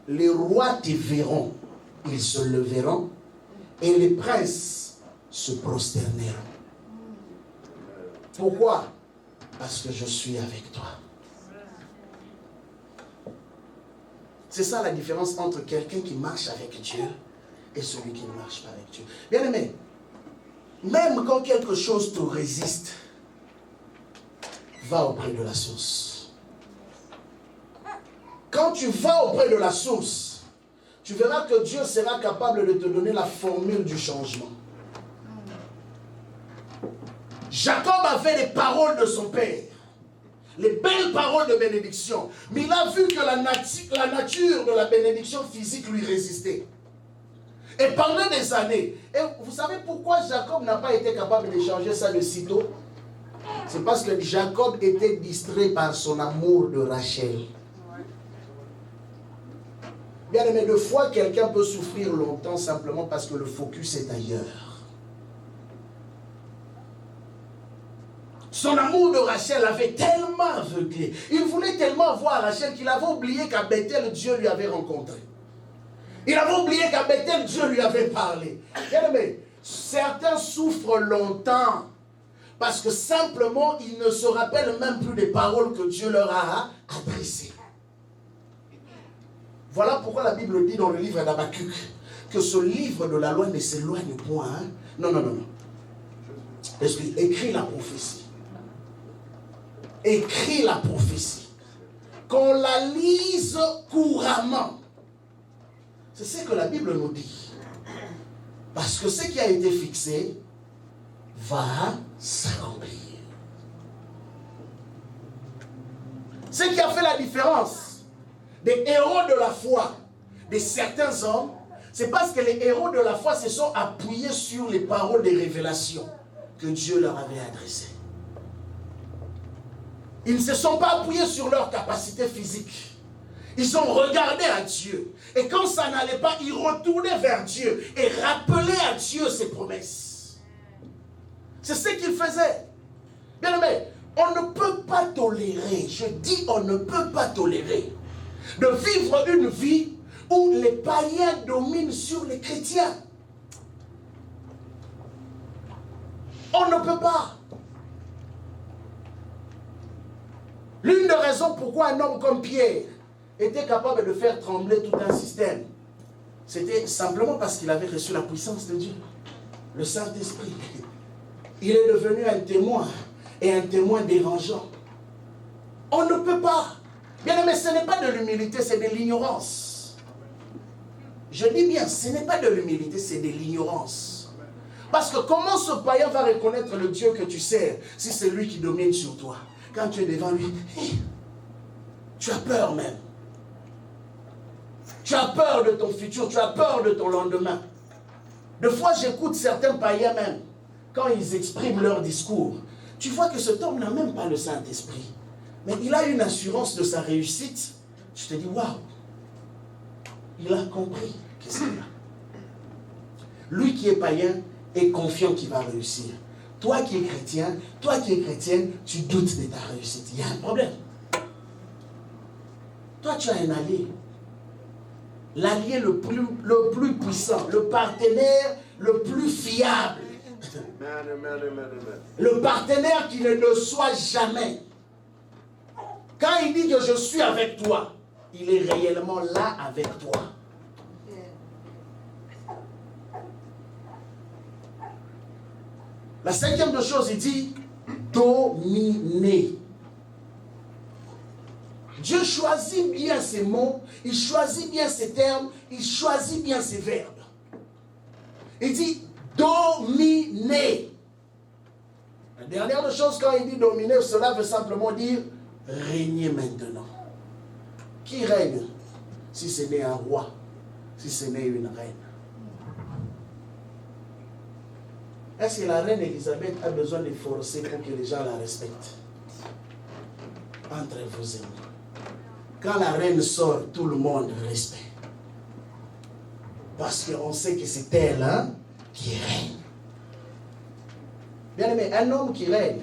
les rois te verront, ils se leveront, et les princes se prosterneront. Pourquoi? Parce que je suis avec toi. C'est ça la différence entre quelqu'un qui marche avec Dieu et celui qui ne marche pas avec Dieu. Bien aimé, même quand quelque chose te résiste, va auprès de la source. Quand tu vas auprès de la source, tu verras que Dieu sera capable de te donner la formule du changement. Jacob avait les paroles de son père, les belles paroles de bénédiction, mais il a vu que la nature de la bénédiction physique lui résistait. Et pendant des années, et vous savez pourquoi Jacob n'a pas été capable de changer ça de sitôt? C'est parce que Jacob était distrait par son amour de Rachel. Bien aimé, deux fois quelqu'un peut souffrir longtemps simplement parce que le focus est ailleurs. Son amour de Rachel avait tellement aveuglé. Il voulait tellement voir Rachel qu'il avait oublié qu'à Bethel, Dieu lui avait rencontré. Il avait oublié qu'à Bethel, Dieu lui avait parlé. Bien aimé, certains souffrent longtemps parce que simplement, ils ne se rappellent même plus des paroles que Dieu leur a adressées. Voilà pourquoi la Bible dit dans le livre d'Habakkuk que ce livre de la loi ne s'éloigne point. Hein? Non. Parce qu'il écrit la prophétie. Écrit la prophétie. Qu'on la lise couramment. C'est ce que la Bible nous dit. Parce que ce qui a été fixé va s'accomplir. Ce qui a fait la différence des héros de la foi, de certains hommes, c'est parce que les héros de la foi se sont appuyés sur les paroles des révélations que Dieu leur avait adressées. Ils ne se sont pas appuyés sur leur capacité physique. Ils ont regardé à Dieu. Et quand ça n'allait pas, ils retournaient vers Dieu et rappelaient à Dieu ses promesses. C'est ce qu'ils faisaient. Bien aimé, on ne peut pas tolérer, je dis on ne peut pas tolérer, de vivre une vie où les païens dominent sur les chrétiens. On ne peut pas. L'une des raisons pourquoi un homme comme Pierre était capable de faire trembler tout un système, c'était simplement parce qu'il avait reçu la puissance de Dieu, le Saint-Esprit. Il est devenu un témoin, et un témoin dérangeant. On ne peut pas. Bien aimé, ce n'est pas de l'humilité, c'est de l'ignorance. Je dis bien, ce n'est pas de l'humilité, c'est de l'ignorance. Parce que comment ce païen va reconnaître le Dieu que tu sers si c'est lui qui domine sur toi? Quand tu es devant lui, tu as peur même. Tu as peur de ton futur, tu as peur de ton lendemain. Des fois, j'écoute certains païens même, quand ils expriment leur discours, tu vois que cet homme n'a même pas le Saint-Esprit. Mais il a une assurance de sa réussite. Je te dis, waouh, il a compris que c'est là. Lui qui est païen est confiant qu'il va réussir. Toi qui es chrétien, toi qui es chrétienne, tu doutes de ta réussite. Il y a un problème. Toi, tu as un allié. L'allié le plus puissant, le partenaire le plus fiable. Le partenaire qui ne déçoit jamais. Quand il dit que je suis avec toi, il est réellement là avec toi. La cinquième de chose, il dit dominer. Dieu choisit bien ses mots, il choisit bien ses termes, il choisit bien ses verbes. Il dit dominer. La dernière chose, quand il dit dominer, cela veut simplement dire régner maintenant. Qui règne? Si ce n'est un roi, si ce n'est une reine. Est-ce que la reine Elisabeth a besoin de forcer pour que les gens la respectent? Entre vous et moi. Quand la reine sort, tout le monde respecte. Parce qu'on sait que c'est elle qui règne. Bien aimé, un homme qui règne,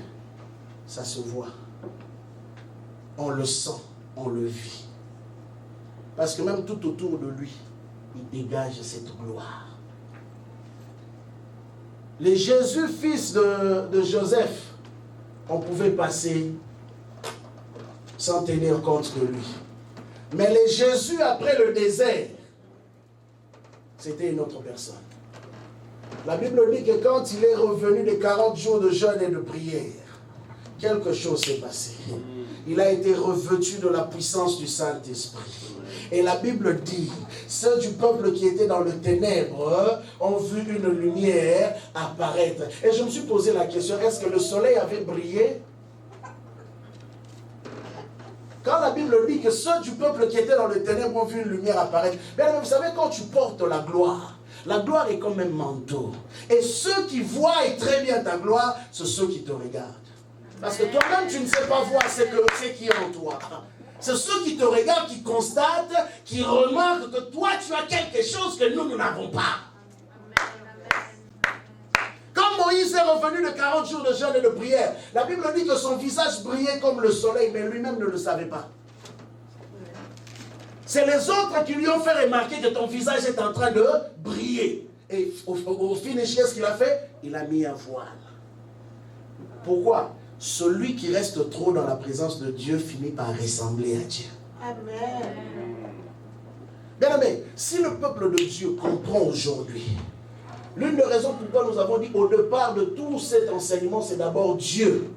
ça se voit. On le sent, on le vit. Parce que même tout autour de lui, il dégage cette gloire. Les Jésus, fils de Joseph, on pouvait passer sans tenir compte de lui. Mais les Jésus après le désert, c'était une autre personne. La Bible dit que quand il est revenu des 40 jours de jeûne et de prière, quelque chose s'est passé. Il a été revêtu de la puissance du Saint-Esprit. Et la Bible dit, ceux du peuple qui étaient dans le ténèbre ont vu une lumière apparaître. Et je me suis posé la question, est-ce que le soleil avait brillé? Quand la Bible dit que ceux du peuple qui étaient dans le ténèbre ont vu une lumière apparaître, mais vous savez, quand tu portes la gloire est comme un manteau. Et ceux qui voient très bien ta gloire, c'est ceux qui te regardent. Parce que toi-même, tu ne sais pas voir ce qui est en toi. C'est ceux qui te regardent, qui constatent, qui remarquent que toi, tu as quelque chose que nous n'avons pas. Quand Moïse est revenu de 40 jours de jeûne et de prière, la Bible dit que son visage brillait comme le soleil, mais lui-même ne le savait pas. C'est les autres qui lui ont fait remarquer que ton visage est en train de briller. Et au finish, qu'est-ce qu'il a fait? Il a mis un voile. Pourquoi? Celui qui reste trop dans la présence de Dieu finit par ressembler à Dieu. Amen. Bien aimé, si le peuple de Dieu comprend aujourd'hui, l'une des raisons pourquoi nous avons dit au départ de tout cet enseignement, c'est d'abord Dieu.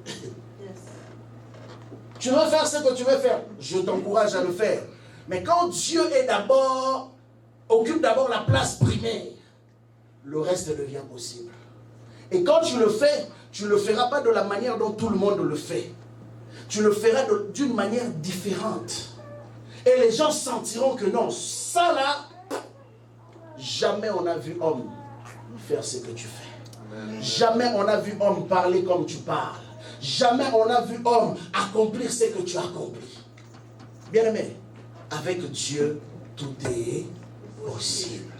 Yes. Tu veux faire ce que tu veux faire, je t'encourage à le faire. Mais quand Dieu occupe d'abord la place primaire, le reste devient possible. Et quand tu le fais, tu ne le feras pas de la manière dont tout le monde le fait. Tu le feras d'une manière différente. Et les gens sentiront que non, ça là, jamais on a vu homme faire ce que tu fais. Amen. Jamais on a vu homme parler comme tu parles. Jamais on a vu homme accomplir ce que tu accomplis. Bien aimé, avec Dieu, tout est possible.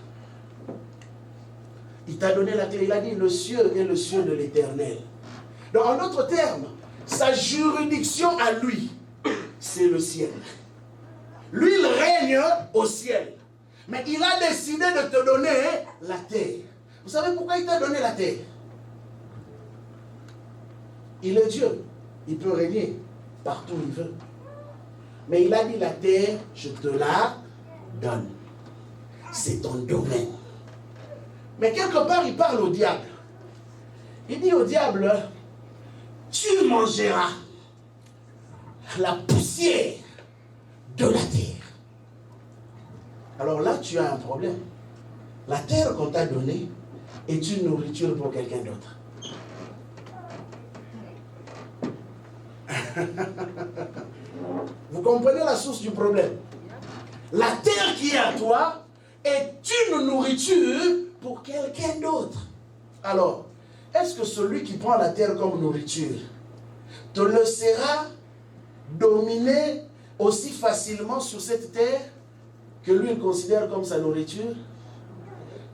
Il t'a donné la terre, il a dit le ciel est le ciel de l'Éternel. Donc en d'autres termes, sa juridiction à lui, c'est le ciel. Lui, il règne au ciel. Mais il a décidé de te donner la terre. Vous savez pourquoi il t'a donné la terre? Il est Dieu. Il peut régner partout où il veut. Mais il a dit la terre, je te la donne. C'est ton domaine. Mais quelque part, il parle au diable. Il dit au diable, tu mangeras la poussière de la terre. Alors là, tu as un problème. La terre qu'on t'a donnée est une nourriture pour quelqu'un d'autre. Vous comprenez la source du problème? La terre qui est à toi est une nourriture pour quelqu'un d'autre. Alors, est-ce que celui qui prend la terre comme nourriture te laissera dominer aussi facilement sur cette terre que lui il considère comme sa nourriture?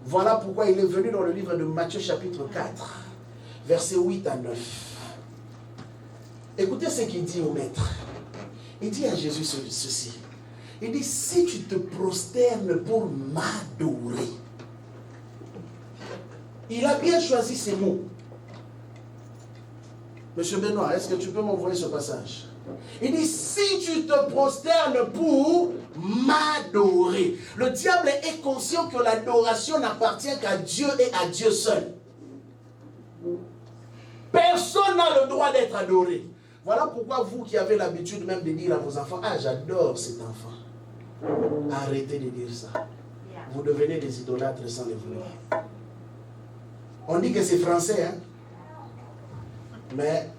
Voilà pourquoi il est venu dans le livre de Matthieu chapitre 4, versets 8 à 9. Écoutez ce qu'il dit au maître. Il dit à Jésus ceci. Il dit, si tu te prosternes pour m'adorer. Il a bien choisi ces mots. Monsieur Benoît, est-ce que tu peux m'envoyer ce passage? Il dit, si tu te prosternes pour m'adorer. Le diable est conscient que l'adoration n'appartient qu'à Dieu et à Dieu seul. Personne n'a le droit d'être adoré. Voilà pourquoi vous qui avez l'habitude même de dire à vos enfants, ah j'adore cet enfant. Arrêtez de dire ça. Vous devenez des idolâtres sans le vouloir. On dit que c'est français, hein? Mais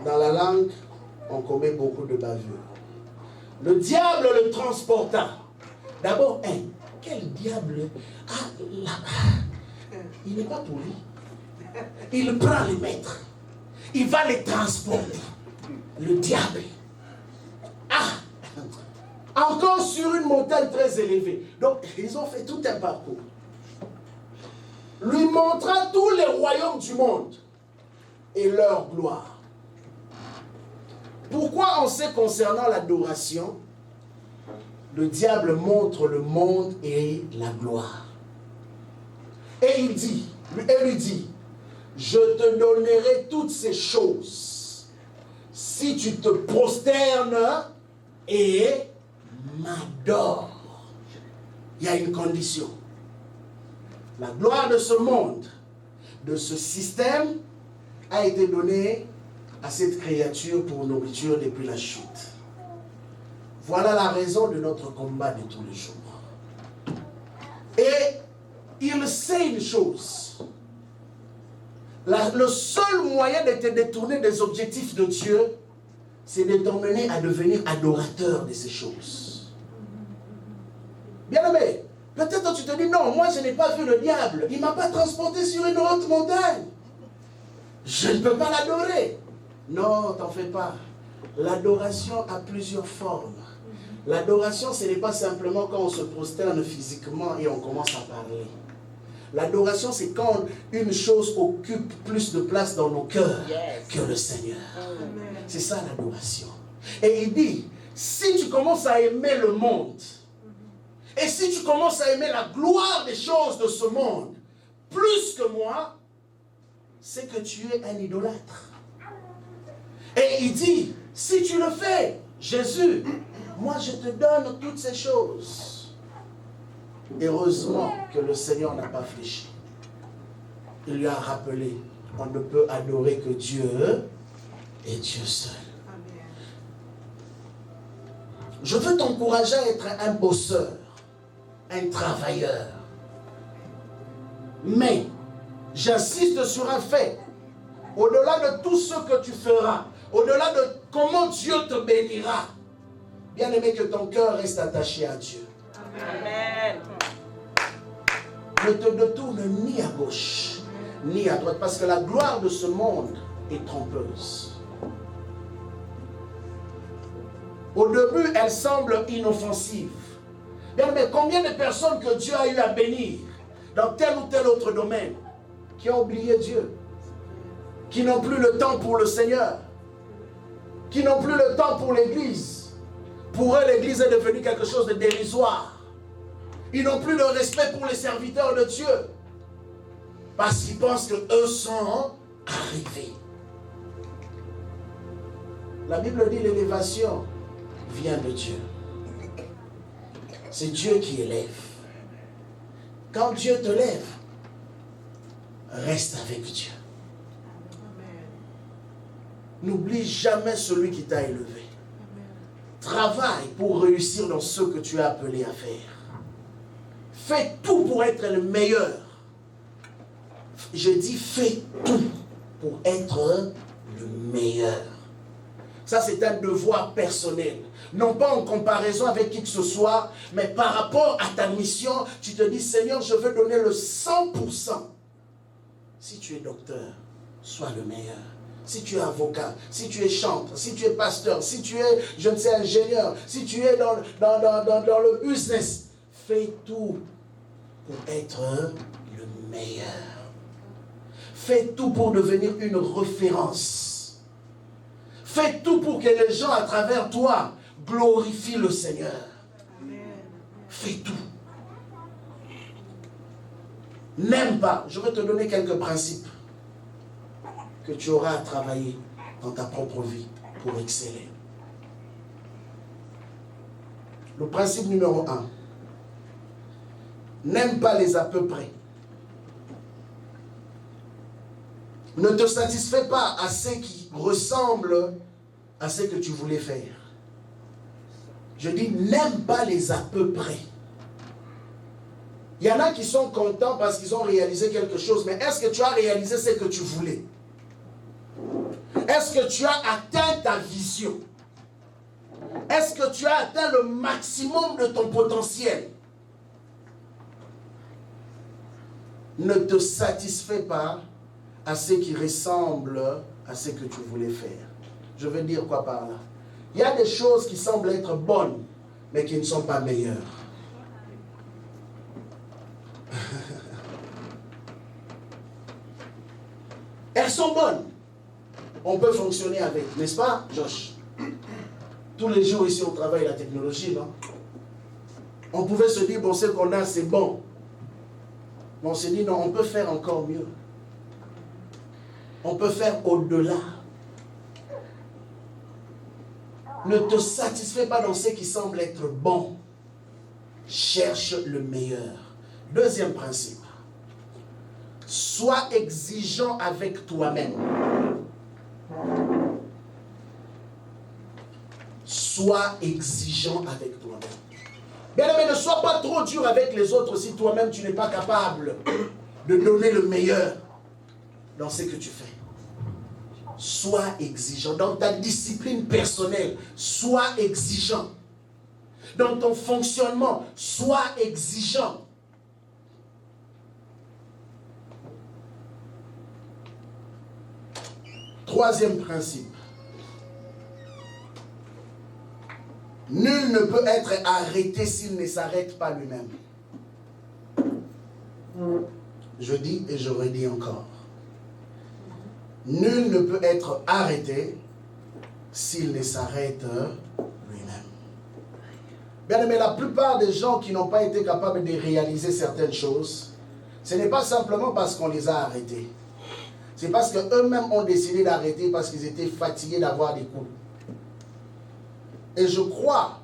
dans la langue, on commet beaucoup de bavures. Le diable le transporta. D'abord, quel diable? Il n'est pas pour lui. Il prend les maîtres. Il va les transporter. Le diable. Encore sur une montagne très élevée. Donc, ils ont fait tout un parcours. Lui montra tous les royaumes du monde et leur gloire. Pourquoi on sait concernant l'adoration le diable montre le monde et la gloire. Et il dit, elle lui dit, je te donnerai toutes ces choses si tu te prosternes et m'adores. Il y a une condition. La gloire de ce monde, de ce système, a été donnée à cette créature pour nourriture depuis la chute. Voilà la raison de notre combat de tous les jours. Et il sait une chose. Le seul moyen de te détourner des objectifs de Dieu, c'est de t'emmener à devenir adorateur de ces choses. Bien-aimé, peut-être tu te dis, non, moi je n'ai pas vu le diable. Il ne m'a pas transporté sur une haute montagne. Je ne peux pas l'adorer. Non, t'en fais pas. L'adoration a plusieurs formes. L'adoration, ce n'est pas simplement quand on se prosterne physiquement et on commence à parler. L'adoration, c'est quand une chose occupe plus de place dans nos cœurs que le Seigneur. C'est ça l'adoration. Et il dit, si tu commences à aimer le monde, et si tu commences à aimer la gloire des choses de ce monde, plus que moi, c'est que tu es un idolâtre. Et il dit, si tu le fais, Jésus, moi je te donne toutes ces choses. Heureusement que le Seigneur n'a pas fléchi. Il lui a rappelé, on ne peut adorer que Dieu et Dieu seul. Amen. Je veux t'encourager à être un bosseur, un travailleur. Mais, j'insiste sur un fait, au-delà de tout ce que tu feras, au-delà de comment Dieu te bénira, bien aimé, que ton cœur reste attaché à Dieu. Amen. Ne te détourne ni à gauche, ni à droite, parce que la gloire de ce monde est trompeuse. Au début, elle semble inoffensive. Bien, mais combien de personnes que Dieu a eu à bénir dans tel ou tel autre domaine, qui ont oublié Dieu, qui n'ont plus le temps pour le Seigneur, qui n'ont plus le temps pour l'Église. Pour eux, l'Église est devenue quelque chose de dérisoire. Ils n'ont plus de respect pour les serviteurs de Dieu. Parce qu'ils pensent qu'eux sont arrivés. La Bible dit l'élévation vient de Dieu. C'est Dieu qui élève. Quand Dieu te lève, reste avec Dieu. N'oublie jamais celui qui t'a élevé. Travaille pour réussir dans ce que tu es appelé à faire. Fais tout pour être le meilleur. Je dis fais tout pour être le meilleur. Ça, c'est un devoir personnel. Non pas en comparaison avec qui que ce soit, mais par rapport à ta mission, tu te dis, Seigneur, je veux donner le 100%. Si tu es docteur, sois le meilleur. Si tu es avocat, si tu es chantre, si tu es pasteur, si tu es, je ne sais, ingénieur, si tu es dans le business, fais tout pour être le meilleur. Fais tout pour devenir une référence. Fais tout pour que les gens à travers toi glorifient le Seigneur. Amen. Fais tout. N'aime pas. Je vais te donner quelques principes que tu auras à travailler dans ta propre vie pour exceller. Le principe numéro 1. N'aime pas les à peu près. Ne te satisfais pas à ce qui ressemble à ce que tu voulais faire. Je dis, n'aime pas les à peu près. Il y en a qui sont contents parce qu'ils ont réalisé quelque chose, mais est-ce que tu as réalisé ce que tu voulais? Est-ce que tu as atteint ta vision? Est-ce que tu as atteint le maximum de ton potentiel? Ne te satisfais pas à ce qui ressemble à ce que tu voulais faire. Je veux dire quoi par là? Il y a des choses qui semblent être bonnes, mais qui ne sont pas meilleures. Elles sont bonnes. On peut fonctionner avec, n'est-ce pas, Josh? Tous les jours ici, on travaille la technologie, non? On pouvait se dire, bon, ce qu'on a, c'est bon. Mais on s'est dit, non, on peut faire encore mieux. On peut faire au-delà. Ne te satisfais pas dans ce qui semble être bon. Cherche le meilleur. Deuxième principe. Sois exigeant avec toi-même. Sois exigeant avec toi-même. Bien-aimé, ne sois pas trop dur avec les autres si toi-même tu n'es pas capable de donner le meilleur dans ce que tu fais. Sois exigeant. Dans ta discipline personnelle, sois exigeant. Dans ton fonctionnement, sois exigeant. Troisième principe. Nul ne peut être arrêté s'il ne s'arrête pas lui-même. Je dis et je redis encore. Nul ne peut être arrêté s'il ne s'arrête lui-même. Bien aimé, la plupart des gens qui n'ont pas été capables de réaliser certaines choses, ce n'est pas simplement parce qu'on les a arrêtés. C'est parce qu'eux-mêmes ont décidé d'arrêter parce qu'ils étaient fatigués d'avoir des coups. Et je crois,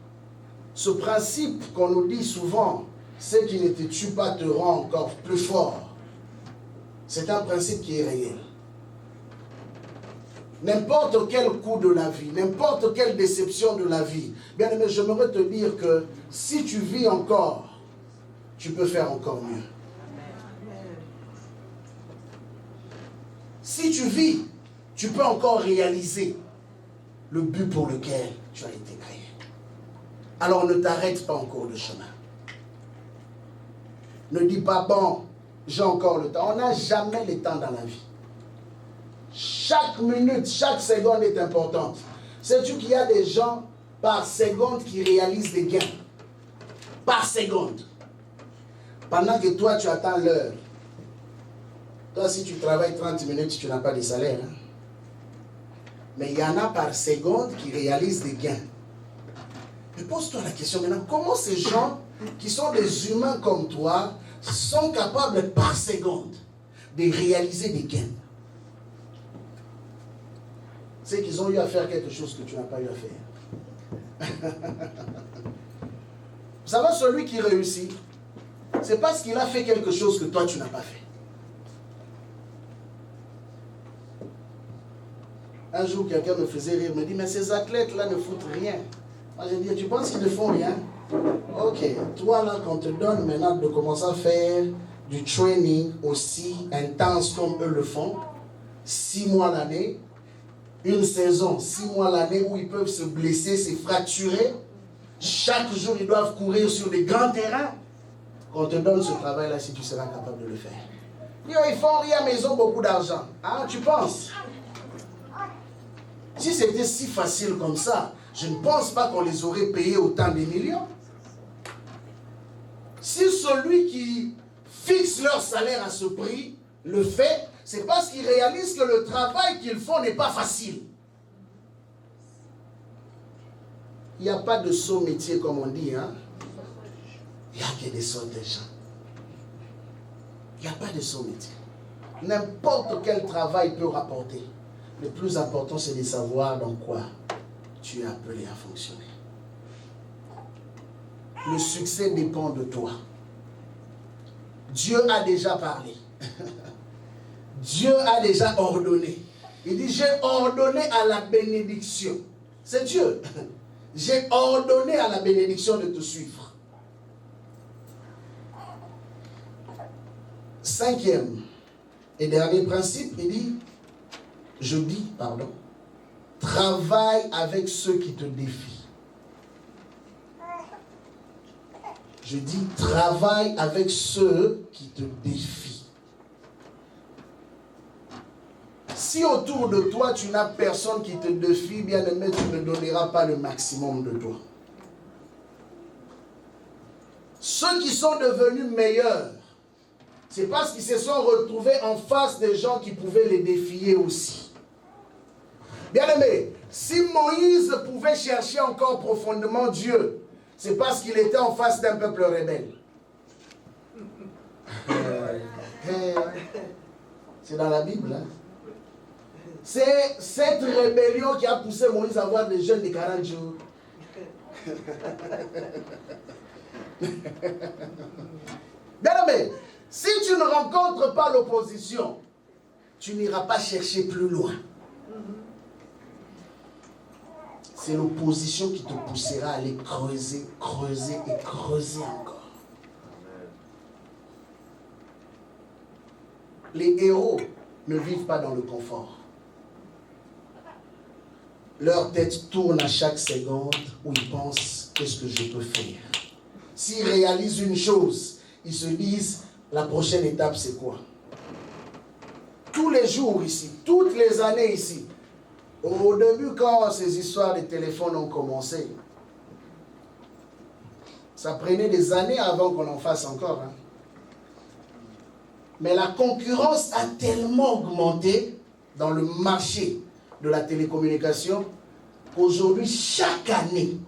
ce principe qu'on nous dit souvent, ce qui ne te tue pas te rend encore plus fort. C'est un principe qui est réel. N'importe quel coup de la vie, n'importe quelle déception de la vie, bien aimé, j'aimerais te dire que si tu vis encore, tu peux faire encore mieux. Si tu vis, tu peux encore réaliser le but pour lequel tu as été créé. Alors ne t'arrête pas en cours de chemin. Ne dis pas, bon, j'ai encore le temps. On n'a jamais le temps dans la vie. Chaque minute, chaque seconde est importante. Sais-tu qu'il y a des gens par seconde qui réalisent des gains? Par seconde. Pendant que toi, tu attends l'heure. Toi, si tu travailles 30 minutes, tu n'as pas de salaire. Hein? Mais il y en a par seconde qui réalisent des gains. Mais pose-toi la question maintenant, comment ces gens qui sont des humains comme toi sont capables par seconde de réaliser des gains? C'est qu'ils ont eu à faire quelque chose que tu n'as pas eu à faire. Vous savez, celui qui réussit, c'est parce qu'il a fait quelque chose que toi tu n'as pas fait. Un jour, quelqu'un me faisait rire, me dit, mais ces athlètes-là ne foutent rien. Moi, j'ai dit, tu penses qu'ils ne font rien? Ok, toi là, qu'on te donne maintenant de commencer à faire du training aussi intense comme eux le font, 6 mois l'année, une saison, 6 mois l'année où ils peuvent se blesser, se fracturer. Chaque jour, ils doivent courir sur des grands terrains. Qu'on te donne ce travail-là, si tu seras capable de le faire. Ils font rien, mais ils ont beaucoup d'argent. Hein, tu penses? Si c'était si facile comme ça, je ne pense pas qu'on les aurait payés autant de millions. Si celui qui fixe leur salaire à ce prix le fait, c'est parce qu'ils réalisent que le travail qu'ils font n'est pas facile. Il n'y a pas de saut métier comme on dit. Hein? Il n'y a que des sauts de gens. Il n'y a pas de saut métier. N'importe quel travail peut rapporter. Le plus important, c'est de savoir dans quoi tu es appelé à fonctionner. Le succès dépend de toi. Dieu a déjà parlé. Dieu a déjà ordonné. Il dit, j'ai ordonné à la bénédiction. C'est Dieu. J'ai ordonné à la bénédiction de te suivre. 5e et dernier principe, il dit, travaille avec ceux qui te défient. Je dis, travaille avec ceux qui te défient. Si autour de toi, tu n'as personne qui te défie, bien aimé, tu ne donneras pas le maximum de toi. Ceux qui sont devenus meilleurs, c'est parce qu'ils se sont retrouvés en face des gens qui pouvaient les défier aussi. Bien aimé, si Moïse pouvait chercher encore profondément Dieu, C'est parce qu'il était en face d'un peuple rebelle. C'est dans la Bible. Hein? C'est cette rébellion qui a poussé Moïse à avoir des jeunes de 40 jours. Bien aimé, si tu ne rencontres pas l'opposition, tu n'iras pas chercher plus loin. C'est l'opposition qui te poussera à aller creuser, creuser et creuser encore. Les héros ne vivent pas dans le confort. Leur tête tourne à chaque seconde où ils pensent « qu'est-ce que je peux faire ?» S'ils réalisent une chose, ils se disent « la prochaine étape c'est quoi ?» Tous les jours ici, toutes les années ici, au début quand ces histoires de téléphone ont commencé, ça prenait des années avant qu'on en fasse encore. Hein. Mais la concurrence a tellement augmenté dans le marché de la télécommunication qu'aujourd'hui, chaque année,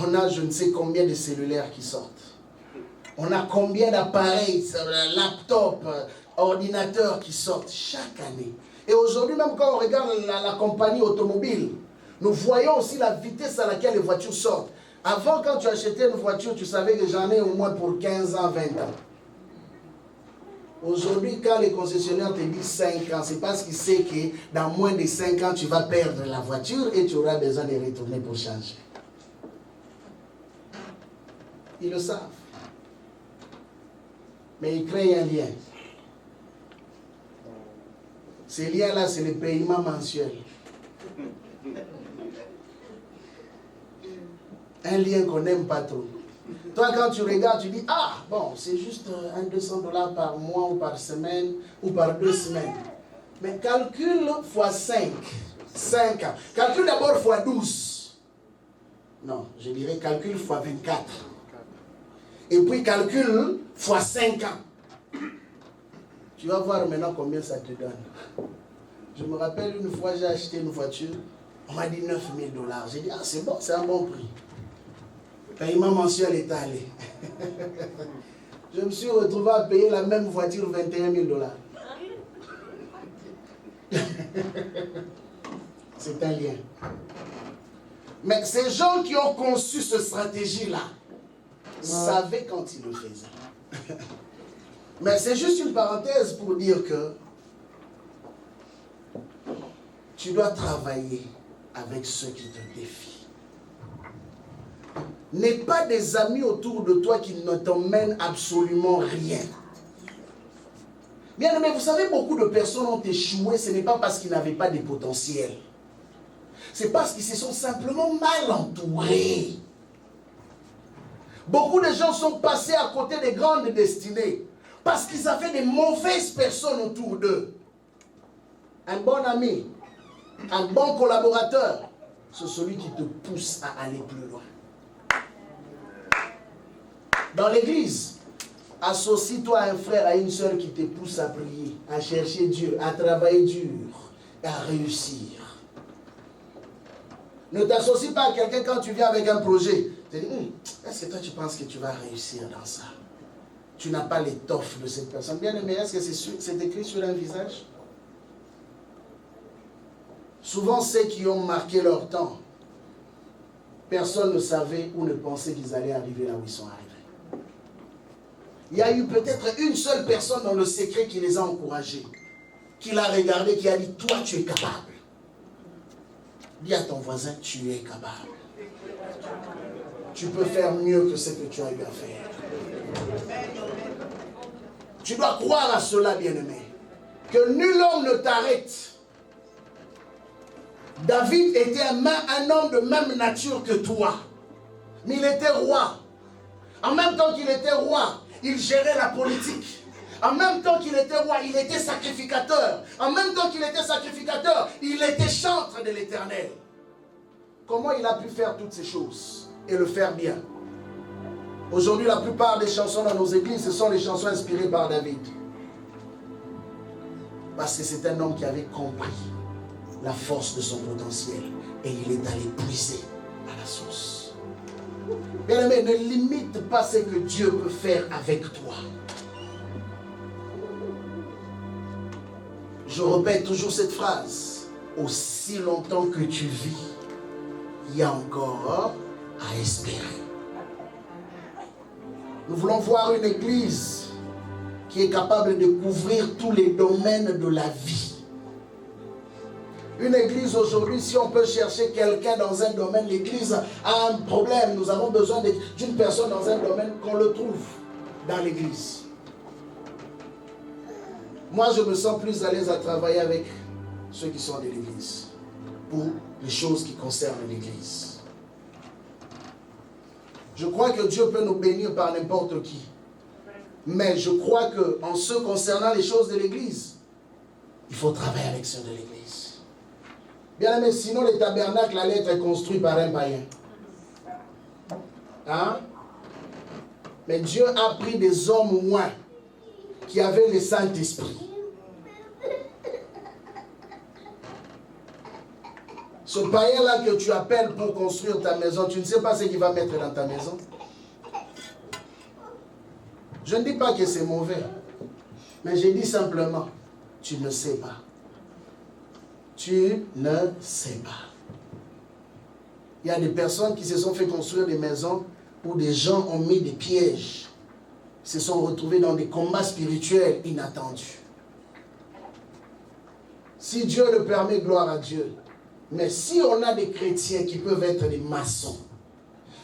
on a je ne sais combien de cellulaires qui sortent. On a combien d'appareils, laptops, ordinateurs qui sortent chaque année. Et aujourd'hui, même quand on regarde la compagnie automobile, nous voyons aussi la vitesse à laquelle les voitures sortent. Avant, quand tu achetais une voiture, tu savais que j'en ai au moins pour 15 ans, 20 ans. Aujourd'hui, quand les concessionnaires te disent 5 ans, c'est parce qu'ils savent que dans moins de 5 ans, tu vas perdre la voiture et tu auras besoin de retourner pour changer. Ils le savent. Mais ils créent un lien. Ces liens-là, c'est le paiement mensuel. Un lien qu'on n'aime pas trop. Toi, quand tu regardes, tu dis, ah, bon, c'est juste $200 par mois ou par semaine ou par 2 semaines. Mais calcule fois 5. 5 ans. Calcule d'abord fois 12. Non, je dirais calcule fois 24. Et puis calcule fois 5 ans. Tu vas voir maintenant combien ça te donne. Je me rappelle une fois, j'ai acheté une voiture. On m'a dit $9 000. J'ai dit, ah, c'est bon, c'est un bon prix. Le paiement mensuel est allé. Je me suis retrouvé à payer la même voiture $21 000. C'est un lien. Mais ces gens qui ont conçu cette stratégie-là savaient quand ils le faisaient. Mais c'est juste une parenthèse pour dire que tu dois travailler avec ceux qui te défient. N'aie pas des amis autour de toi qui ne t'emmènent absolument rien. Bien aimé, vous savez, beaucoup de personnes ont échoué, ce n'est pas parce qu'ils n'avaient pas de potentiel. C'est parce qu'ils se sont simplement mal entourés. Beaucoup de gens sont passés à côté des grandes destinées parce qu'ils avaient des mauvaises personnes autour d'eux. Un bon ami, un bon collaborateur, c'est celui qui te pousse à aller plus loin. Dans l'église, associe-toi à un frère, à une soeur qui te pousse à prier, à chercher Dieu, à travailler dur, à réussir. Ne t'associe pas à quelqu'un quand tu viens avec un projet. Tu te dis, est-ce que toi tu penses que tu vas réussir dans ça? Tu n'as pas l'étoffe de cette personne. Bien aimé, est-ce que c'est écrit sur un visage? Souvent, ceux qui ont marqué leur temps, personne ne savait ou ne pensait qu'ils allaient arriver là où ils sont arrivés. Il y a eu peut-être une seule personne dans le secret qui les a encouragés, qui l'a regardé, qui a dit, toi tu es capable. Dis à ton voisin, tu es capable. Tu peux faire mieux que ce que tu as eu à faire. Tu dois croire à cela, bien-aimé. Que nul homme ne t'arrête. David était un homme de même nature que toi. Mais il était roi. En même temps qu'il était roi, il gérait la politique. En même temps qu'il était roi, il était sacrificateur. En même temps qu'il était sacrificateur, il était chantre de l'Éternel. Comment il a pu faire toutes ces choses et le faire bien? Aujourd'hui, la plupart des chansons dans nos églises, ce sont les chansons inspirées par David. Parce que c'est un homme qui avait compris la force de son potentiel et il est allé puiser à la source. Bien-aimé, ne limite pas ce que Dieu peut faire avec toi. Je répète toujours cette phrase. Aussi longtemps que tu vis, il y a encore à espérer. Nous voulons voir une église qui est capable de couvrir tous les domaines de la vie. Une église aujourd'hui, si on peut chercher quelqu'un dans un domaine, l'église a un problème. Nous avons besoin d'une personne dans un domaine, qu'on le trouve dans l'église. Moi, je me sens plus à l'aise à travailler avec ceux qui sont de l'église pour les choses qui concernent l'église. Je crois que Dieu peut nous bénir par n'importe qui. Mais je crois qu'en ce concernant les choses de l'église, il faut travailler avec ceux de l'église. Bien aimé, sinon le tabernacle allait être construit par un païen. Hein? Mais Dieu a pris des hommes au moins qui avaient le Saint-Esprit. Ce païen-là que tu appelles pour construire ta maison, tu ne sais pas ce qu'il va mettre dans ta maison. Je ne dis pas que c'est mauvais, mais je dis simplement, tu ne sais pas. Tu ne sais pas. Il y a des personnes qui se sont fait construire des maisons où des gens ont mis des pièges, se sont retrouvés dans des combats spirituels inattendus. Si Dieu le permet, gloire à Dieu. Mais si on a des chrétiens qui peuvent être des maçons,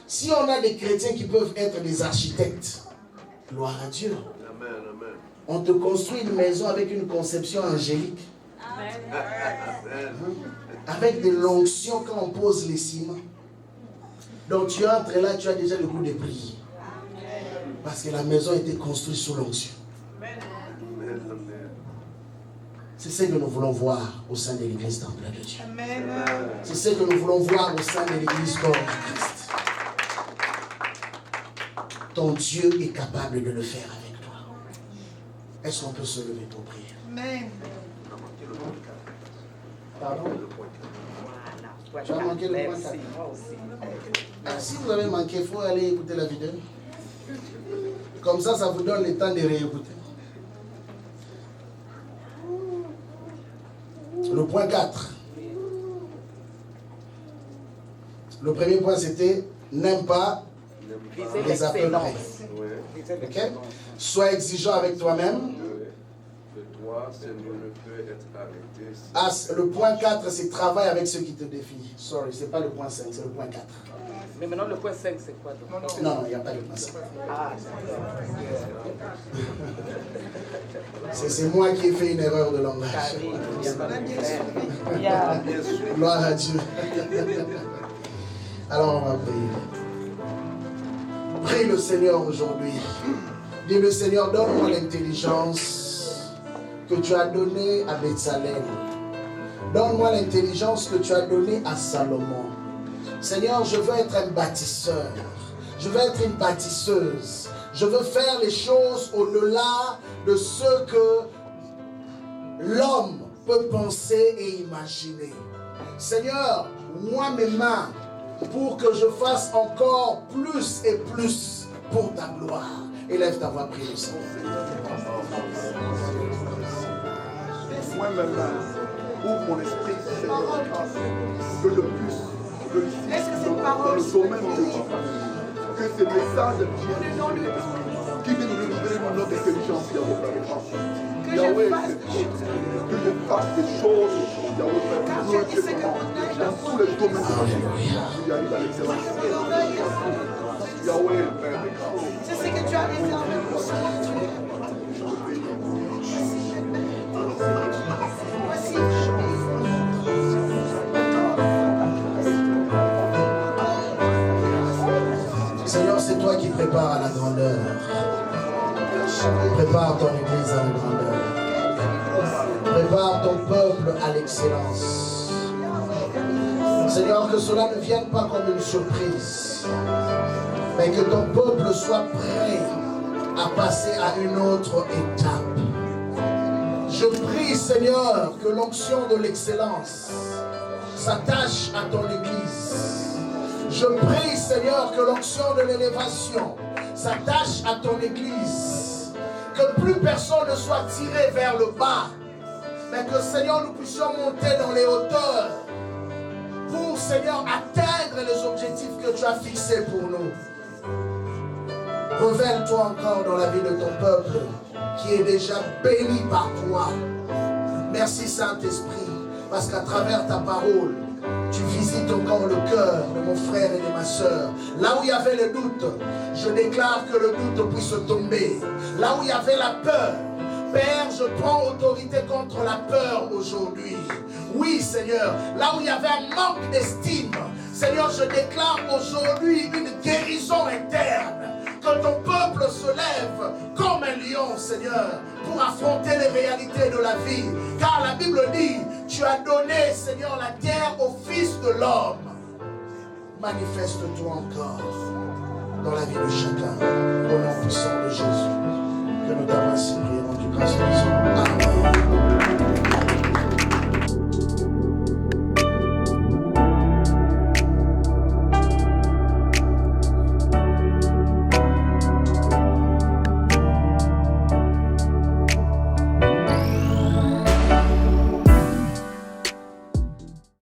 si on a des chrétiens qui peuvent être des architectes, gloire à Dieu. Amen, amen. On te construit une maison avec une conception angélique. Amen. Avec de l'onction quand on pose les ciments. Donc tu entres là, tu as déjà le goût de prier. Parce que la maison a été construite sous l'onction. C'est ce que nous voulons voir au sein de l'église temple de Dieu. C'est ce que nous voulons voir au sein de l'église corps de Christ. Ton Dieu est capable de le faire avec toi. Est-ce qu'on peut se lever pour prier? Amen. Pardon? Tu as manqué le point 4. Si vous avez manqué, il faut aller écouter la vidéo. Comme ça, ça vous donne le temps de réécouter. Le point 4. Le premier point, c'était n'aime pas les à peu près. Okay? Sois exigeant avec toi-même. Le point 4, c'est travail avec ce qui te défie. Sorry, c'est pas le point 5, c'est le point 4. Mais maintenant, le point 5, c'est quoi? Non, il n'y a pas de point 5. Ah, c'est moi qui ai fait une erreur de langage. Gloire à Dieu. Alors, on va prier. Prie le Seigneur aujourd'hui. Dis le Seigneur, donne-moi l'intelligence que tu as donnée à Bethsalem. Donne-moi l'intelligence que tu as donnée à Salomon. Seigneur, je veux être un bâtisseur. Je veux être une bâtisseuse. Je veux faire les choses au-delà de ce que l'homme peut penser et imaginer. Seigneur, moi mes mains, pour que je fasse encore plus et plus pour ta gloire. Élève ta voix, prie le Seigneur. Moi mes mains, ouvre mon esprit, Seigneur, que je puisse réussir dans le domaine de Dieu. Que ces messages qui viennent nous révéler notre intelligence, Yahweh, que je fasse des choses, Yahweh, dans tous les domaines de la vie, qui arrivent à l'excellence. Yahweh, c'est ce que tu as réservé pour ce monde. Voici. Seigneur, c'est toi qui prépares à la grandeur. Prépare ton église à la grandeur. Prépare ton peuple à l'excellence. Seigneur, que cela ne vienne pas comme une surprise, mais que ton peuple soit prêt à passer à une autre étape. Je prie, Seigneur, que l'onction de l'excellence s'attache à ton église. Je prie, Seigneur, que l'onction de l'élévation s'attache à ton Église. Que plus personne ne soit tiré vers le bas, mais que, Seigneur, nous puissions monter dans les hauteurs pour, Seigneur, atteindre les objectifs que tu as fixés pour nous. Révèle-toi encore dans la vie de ton peuple qui est déjà béni par toi. Merci Saint-Esprit, parce qu'à travers ta parole, tu visites encore le cœur de mon frère et de ma soeur. Là où il y avait le doute, je déclare que le doute puisse tomber. Là où il y avait la peur, Père, je prends autorité contre la peur aujourd'hui. Oui, Seigneur, là où il y avait un manque d'estime, Seigneur, je déclare aujourd'hui une guérison interne. Que ton peuple se lève comme un lion, Seigneur, pour affronter les réalités de la vie. Car la Bible dit, tu as donné, Seigneur, la terre au Fils de l'homme. Manifeste-toi encore dans la vie de chacun. Au nom puissant de Jésus, que nous t'avons ainsi prié dans toute grâce de